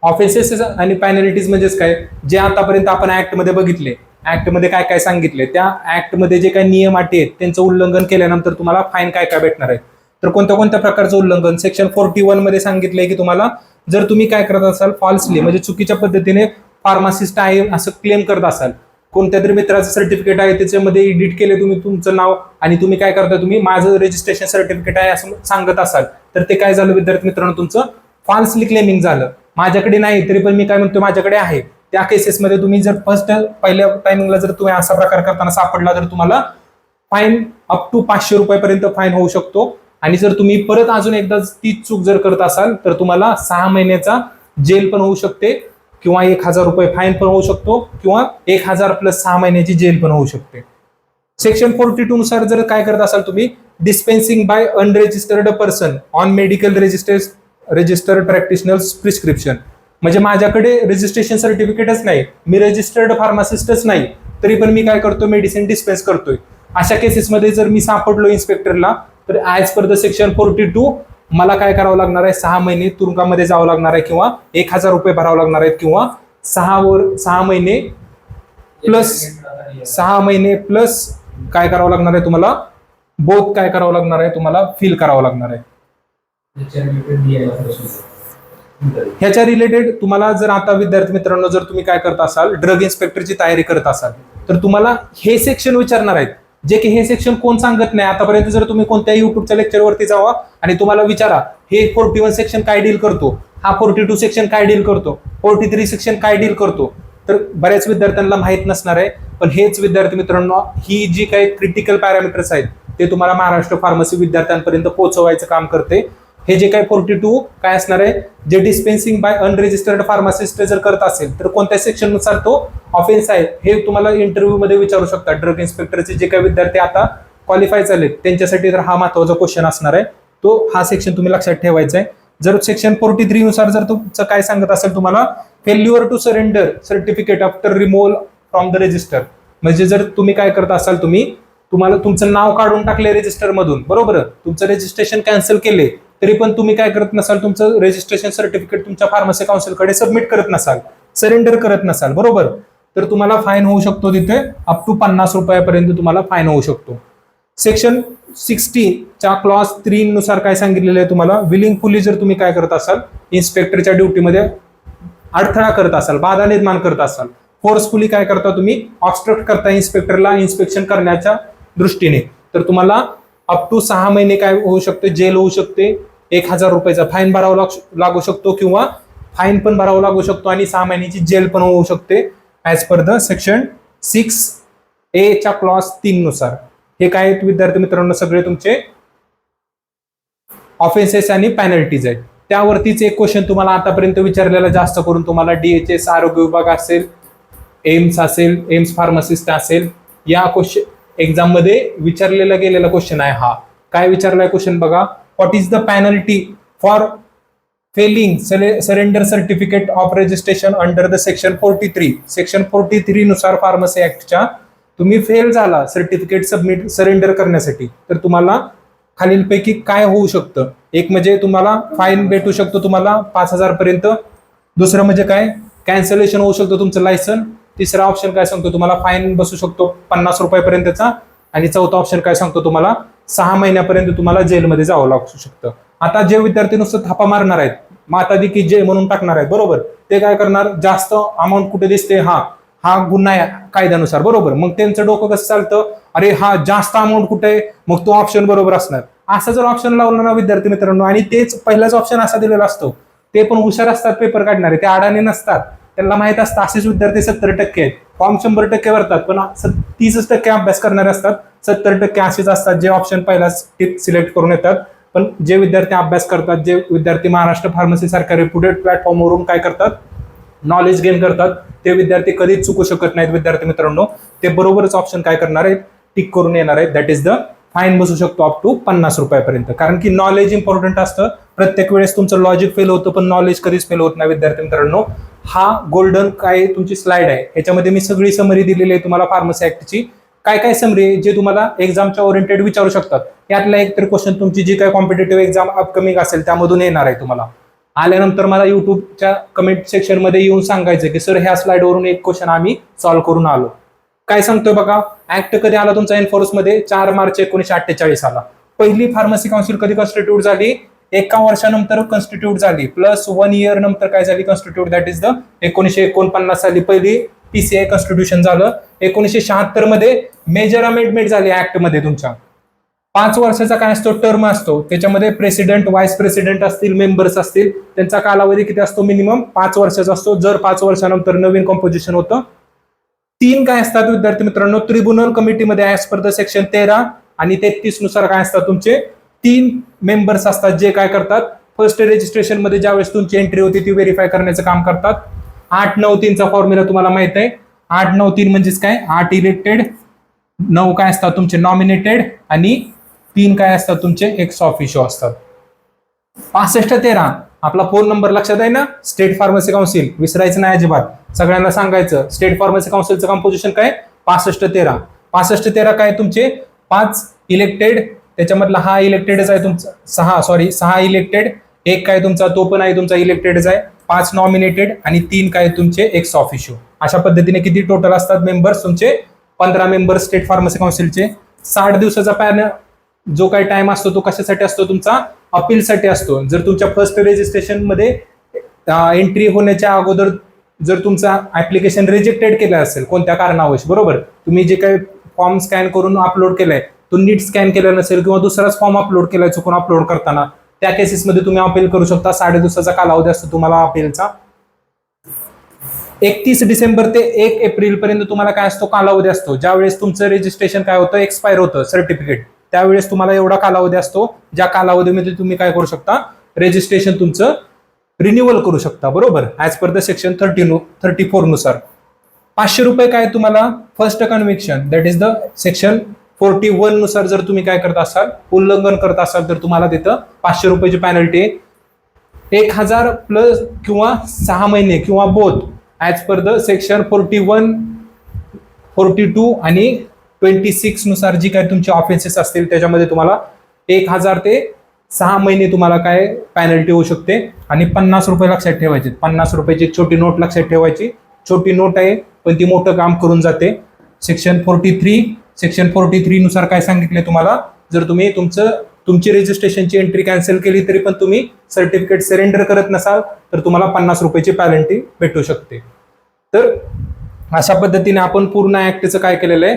ऑफेन्सेस आणि पॅनल्टीज म्हणजेच काय, जे आतापर्यंत आपण ऍक्ट मध्ये बघितले, ऍक्ट मध्ये काय काय सांगितले, त्या ऍक्ट मध्ये जे काही नियम अटी आहेत त्यांचं उल्लंघन केल्यानंतर तुम्हाला फाईन काय काय भेटणार आहे. तर कोणत्या कोणत्या प्रकारचं उल्लंघन सेक्शन 41 मध्ये सांगितलंय की तुम्हाला जर तुम्ही काय करत असाल फॉल्सली म्हणजे चुकीच्या पद्धतीने फार्मासिस्ट आहे असं क्लेम करत असाल, कोणत्या तरी मित्राचं सर्टिफिकेट आहे त्याच्यामध्ये एडिट केले तुम्ही तुमचं नाव आणि तुम्ही काय करता तुम्ही माझं रजिस्ट्रेशन सर्टिफिकेट आहे असं सांगत असाल, तर ते काय झालं विद्यार्थी मित्रांनो तुमचं फॉल्सली क्लेमिंग झालं. माझ्याकडे नाही तरी पण मी काय म्हणतो माझ्याकडे आहे, त्या केसेसमध्ये तुम्ही जर पहिल्या टायमिंगला जर तुम्ही असा प्रकार करताना सापडला तर तुम्हाला फाईन अप टू 500 रुपयापर्यंत फाईन होऊ शकतो. आणि जर तुम्ही परत अजून एकदा तीच चूक जर करत असाल तर तुम्हाला 6 महिन्याचा जेल पण होऊ शकते किंवा 1000 रुपये फाईन पण होऊ शकतो किंवा 1000 प्लस 6 महिन्याची जेल पण होऊ शकते. सेक्शन 42 नुसार जर काय करत असाल तुम्ही dispensing by unregistered person on medical registered practitioners prescription, म्हणजे माझ्याकडे रजिस्ट्रेशन सर्टिफिकेटच नाही, मी रजिस्टर्ड फार्मासिस्टच नाही, तरी पण मी काय करतो मेडिसिन डिस्पेन्स करतोय. अशा केसेसमध्ये जर मी सापडलो इन्स्पेक्टरला तर ऍज पर द सेक्शन 42 मला काय करावं लागणार आहे 6 महिने तुरुंगामध्ये जावं लागणार आहे किंवा 1000 रुपये भरावं लागणार आहेत किंवा 6 महिने प्लस काय करावं लागणार आहे तुम्हाला बोथ काय करावं लागणार आहे तुम्हाला फील करावं लागणार आहे. ह्याच्या रिलेटेड तुम्हाला जर आता विद्यार्थी मित्रांनो जर तुम्ही काय करत असाल ड्रग इन्स्पेक्टरची तयारी करत असाल तर तुम्हाला हे सेक्शन विचारणार आहेत, जे की हे सेक्शन कोण सांगत नाही. आतापर्यंत जर तुम्ही कोणत्याही युट्यूबच्या लेक्चरवरती जावा आणि तुम्हाला विचारा हे 41 सेक्शन काय डील करतो, हा 42 सेक्शन काय डील करतो, 43 सेक्शन काय डील करतो, तर बऱ्याच विद्यार्थ्यांना माहित नसणार आहे. पण हेच विद्यार्थी मित्रांनो ही जी काही क्रिटिकल पॅरामीटर्स आहेत ते तुम्हाला महाराष्ट्र फार्मसी विद्यार्थ्यांपर्यंत पोहोचवायचं काम करते. हे जे काही 42 काय असणार आहे जे डिस्पेन्सिंग बाय अनरेजिस्टर्ड फार्मासिस्ट जर करत असेल तर कोणत्या सेक्शन नुसार तो ऑफेन्स आहे हे तुम्हाला इंटरव्ह्यू मध्ये विचारू शकता. ड्रग इन्स्पेक्टरचे जे काही विद्यार्थी आता क्वालिफाय झालेत त्यांच्यासाठी तर हा महत्वाचा क्वेश्चन असणार आहे, तो हा सेक्शन तुम्ही लक्षात ठेवायचा आहे. जर सेक्शन 43 नुसार जर तुमचं काय सांगत असेल तुम्हाला failure to surrender certificate after removal from the register, म्हणजे जर तुम्ही काय करत असाल तुम्हाला तुमचं नाव काढून टाकले रजिस्टर मधून बरोबर, तुमचं रजिस्ट्रेशन कॅन्सल केले तरी पण तुम्ही काय करत नसाल तुमचं रजिस्ट्रेशन सर्टिफिकेट तुमच्या फार्मसी काउन्सिलकडे सबमिट करत नसाल, सरेंडर करत नसाल बरोबर, तर तुम्हाला फाईन होऊ शकतो तिथे अप टू 50 रुपयापर्यंत तुम्हाला फाईन होऊ शकतो. सेक्शन 60 च्या क्लॉज 3 नुसार काय सांगितलेलं आहे तुम्हाला विलिंगफुली जर तुम्ही काय करत असाल इन्स्पेक्टरच्या ड्युटीमध्ये अडथळा करत असाल बाधा निर्माण करत असाल फोर्सफुली काय करता तुम्ही ऑब्स्ट्रक्ट करता इन्स्पेक्टरला इन्स्पेक्शन करण्याच्या दृष्टीने तर तुम्हाला अप टू 6 महिने काय होऊ शकते जेल होऊ शकते, 1000 रुपयाचा फाईन भरावा लागू शकतो किंवा फाईन पण भरावा लागू शकतो आणि 6 महिन्याची जेल पण होऊ शकते as per the section 6A च्या क्लॉज 3 नुसार. हे काय आहेत विद्यार्थी मित्रांनो सगळे तुमचे ऑफेन्सेस आणि पॅनल्टीज आहेत. त्यावरतीच एक क्वेश्चन तुम्हाला आतापर्यंत विचारलेला जास्त करून तुम्हाला DHS आरोग्य विभाग असेल, एम्स फार्मासिस्ट असेल या क्वेश्चन एक्झाम मध्ये विचारलेला गेलेला क्वेश्चन आहे. हा काय विचारलाय क्वेश्चन बघा, what is the penalty for failing surrender certificate of registration under the section 43. Section 43 नुसार फार्मसी ऍक्टच्या तुम्ही फेल झाला सर्टिफिकेट सबमिट सरेंडर करण्यासाठी तर तुम्हाला खालीलपैकी काय होऊ शकतं. एक म्हणजे तुम्हाला फाईन भेटू शकतो तुम्हाला 5000 पर्यंत, दुसरं म्हणजे काय कॅन्सलेशन होऊ शकतं तुमचं लायसन, तिसरा ऑप्शन काय सांगतो तुम्हाला फाईन बसू शकतो 50 रुपयापर्यंतचा आणि चौथा ऑप्शन काय सांगतो तुम्हाला 6 महिन्यापर्यंत तुम्हाला जेलमध्ये जावं लागू शकतं. आता जे विद्यार्थी नुसतं थापा मारणार आहेत मातादी की जे म्हणून टाकणार आहेत बरोबर, ते काय करणार जास्त अमाऊंट कुठे दिसते हा गुन्हा आहे कायद्यानुसार बरोबर, मग त्यांचं डोकं कसं चालतं अरे हा जास्त अमाऊंट कुठे आहे मग तो ऑप्शन बरोबर असणार. असं जर ऑप्शन लावलं ना विद्यार्थी मित्रांनो आणि तेच पहिलाच ऑप्शन असा दिलेला असतो, ते पण हुशार असतात पेपर काढणारे, ते अडाणी नसतात, त्यांना माहित असतं असेच विद्यार्थी 70% आहेत, फॉर्म 100% भरतात पण 30% अभ्यास करणारे असतात, 70% असेच असतात जे ऑप्शन पहिला सिलेक्ट करून येतात. पण जे विद्यार्थी अभ्यास करतात, जे विद्यार्थी महाराष्ट्र फार्मसी सारख्या रेप्युटेड प्लॅटफॉर्मवरून काय करतात नॉलेज गेन करतात, ते विद्यार्थी कधीच चुकू शकत नाहीत विद्यार्थी मित्रांनो. ते बरोबरच ऑप्शन काय करणार आहेत टिक करून येणार आहेत, दॅट इज द फाईन बसू शकतो अप टू 50 रुपयापर्यंत. कारण की नॉलेज इम्पॉर्टंट असतं, प्रत्येक वेळेस तुमचं लॉजिक फेल होतं पण नॉलेज कधीच फेल होत नाही विद्यार्थी मित्रांनो. हा गोल्डन काय तुमची स्लाइड आहे, ह्याच्यामध्ये मी सगळी समरी दिलेली आहे तुम्हाला फार्मसी ऍक्टची. काय काय समरी जे तुम्हाला एक्झामच्या ओरिएंटेड विचारू शकतात, यातला एक तरी क्वेश्चन तुमची जी काय कॉम्पिटेटिव्ह एक्झाम अपकमिंग असेल त्यामधून येणार आहे. तुम्हाला आल्यानंतर मला युट्यूबच्या कमेंट सेक्शन मध्ये येऊन सांगायचं की सर ह्या स्लाइडवरून एक क्वेश्चन आम्ही सॉल्व्ह करून आलो. काय सांगतोय बघा, ऍक्ट कधी आला तुमचा एनफोर्स मध्ये 4 मार्च 1948 आला. पहिली फार्मसी काउन्सिल कधी कॉन्स्टिट्यूट झाली? 1 वर्षानंतर कॉन्स्टिट्यूट झाली, प्लस 1 इयर नंतर काय झाली कॉन्स्टिट्यूट, दॅट इज द 1949 साली पहिली पीसीआय कॉन्स्टिट्यूशन झालं. 1976 मध्ये मेजर अमेंडमेंट झाली ऍक्ट मध्ये तुमच्या. 5 वर्षाचा काय असतो? टर्म असतो. त्याच्यामध्ये प्रेसिडेंट, व्हाईस प्रेसिडेंट असतील, मेंबर्स असतील, त्यांचा कालावधी किती असतो? मिनिमम 5 वर्षाचा असतो. जर 5 वर्षानंतर नवीन कॉम्पोजिशन होतं. 3 काय असतात विद्यार्थी मित्रांनो? ट्रिब्युनल कमिटीमध्ये ऍज पर द सेक्शन 13 आणि 33 नुसार काय असतात? तुमचे 3 मेंबर्स असतात, जे काय करतात? फर्स्ट रजिस्ट्रेशन मध्ये ज्यावेळेस तुमची एंट्री होती ती व्हेरीफाय करण्याचं काम करतात. 8-9-3 फॉर्म्युला तुम्हाला माहित आहे. 8-9-3 म्हणजेच काय? 8 इलेक्टेड, 9 काय असतात तुमचे? नॉमिनेटेड, आणि 3 काय असतात तुमचे? एक्स ऑफिशियो असतात. 6513 आपला फोन नंबर लक्षात आहे ना? स्टेट फार्मसी काउन्सिल, विसरायचं नाही अजिबात, सगळ्यांना सांगायचं. स्टेट फार्मसी काउन्सिलचं कंपोजिशन काय? 6513. 6513 काय तुमचे? 5 इलेक्टेड, त्याच्यामधला हा इलेक्टेडच आहे तुमचा. 6 इलेक्टेड, 1 काय तुमचा? तो पण आहे तुमचा इलेक्टेडच आहे. 5 नॉमिनेटेड आणि 3 काय तुमचे? Ex officio. अशा पद्धतीने किती टोटल असतात मेंबर्स तुमचे? 15 मेंबर्स स्टेट फार्मसी काउन्सिलचे. 60 दिवसाचा पॅनल जो काही टाइम असतो तो कशासाठी असतो तुमचा? अपीलसाठी असतो. जर तुमच्या फर्स्ट रजिस्ट्रेशन मध्ये एंट्री होण्याच्या अगोदर जर तुमचा ऍप्लिकेशन रिजेक्टेड केलं असेल कोणत्या कारणावश, बरोबर, तुम्ही जे काही फॉर्म स्कॅन करून अपलोड केलाय तो नीट स्कॅन केला नसेल किंवा दुसराच फॉर्म अपलोड केलाय चुकून अपलोड करताना, त्या केसेसमध्ये तुम्ही अपील करू शकता. 60 दिवसाचा कालावधी असतो तुम्हाला अपीलचा. 31 डिसेंबर ते 1 एप्रिल पर्यंत तुम्हाला काय असतो? कालावधी असतो. ज्यावेळेस तुमचं रजिस्ट्रेशन काय होतं? एक्सपायर होतं सर्टिफिकेट, त्यावेळेस तुम्हाला एवढा कालावधी असतो, ज्या कालावधीमध्ये तुम्ही काय करू शकता? रजिस्ट्रेशन तुमचं रिन्युअल करू शकता, बरोबर, ऍज पर द सेक्शन 34 नुसार. 500 रुपये काय तुम्हाला? First conviction, that is the section 41 नुसार जर तुम्ही काय करत असाल? उल्लंघन करत असाल तर तुम्हाला तिथं 500 रुपयाची पॅनल्टी आहे. 1000 प्लस किंवा 6 महिने किंवा both as per the section 41, 42 आणि 26 नुसार जी काय तुमची ऑफेन्सेस असतील त्याच्यामध्ये तुम्हाला 1000 ते 6 महिने तुम्हाला काय पॅनल्टी होऊ शकते. आणि 50 रुपये लक्षात ठेवायचे. 50 रुपयाची एक छोटी नोट लक्षात ठेवायची. छोटी नोट आहे पण ती मोठं काम करून जाते. सेक्शन 43 नुसार काय सांगितले तुम्हाला? जर तुम्ही तुमची रजिस्ट्रेशनची एंट्री कॅन्सल केली तरी पण तुम्ही सर्टिफिकेट सरेंडर करत नसाल तर तुम्हाला 50 रुपयाची पॅनल्टी भेटू शकते. तर अशा पद्धतीने आपण पूर्ण ऍक्टचं काय केलेलं आहे?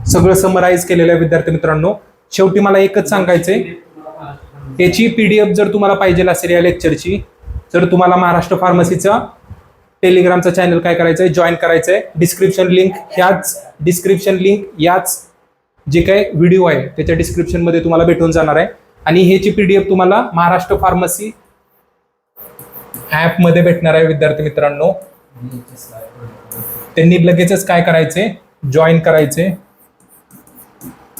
सगळं समराईज केलेलं आहे विद्यार्थी मित्रांनो. शेवटी मला एकच सांगायचंय, याची पीडीएफ जर तुम्हाला पाहिजे असेल या लेक्चरची, तर तुम्हाला महाराष्ट्र फार्मसीचा टेलिग्रामचा चॅनल काय करायचंय? जॉईन करायचंय. डिस्क्रिप्शन लिंक याच जे काही व्हिडिओ आहे त्याच्या डिस्क्रिप्शन मध्ये तुम्हाला भेटून जाणार आहे. आणि ह्याची पीडीएफ तुम्हाला महाराष्ट्र फार्मसी ऍप मध्ये भेटणार आहे विद्यार्थी मित्रांनो. त्यांनी लगेचच काय करायचे? जॉईन करायचे.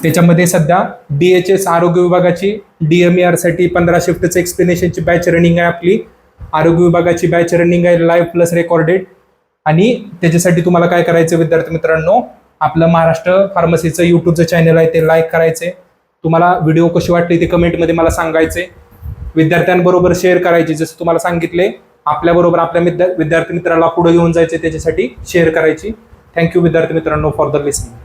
त्याच्यामध्ये सध्या DHS आरोग्य विभागाची DMER साठी 15 शिफ्टचं एक्सप्लेनेशनची बॅच रनिंग आहे आपली. आरोग्य विभागाची बॅच रनिंग आहे लाईव्ह प्लस रेकॉर्डेड. आणि त्याच्यासाठी तुम्हाला काय करायचं विद्यार्थी मित्रांनो? आपलं महाराष्ट्र फार्मसीचं युट्यूबचं चॅनल आहे ते लाईक करायचे. तुम्हाला व्हिडिओ कशी वाटली ते कमेंटमध्ये मला सांगायचे. विद्यार्थ्यांबरोबर शेअर करायचे, जसं तुम्हाला सांगितले आपल्याबरोबर आपल्या विद्यार्थी मित्राला पुढे घेऊन जायचे त्याच्यासाठी शेअर करायची. थँक्यू विद्यार्थी मित्रांनो फॉर द लिसनिंग.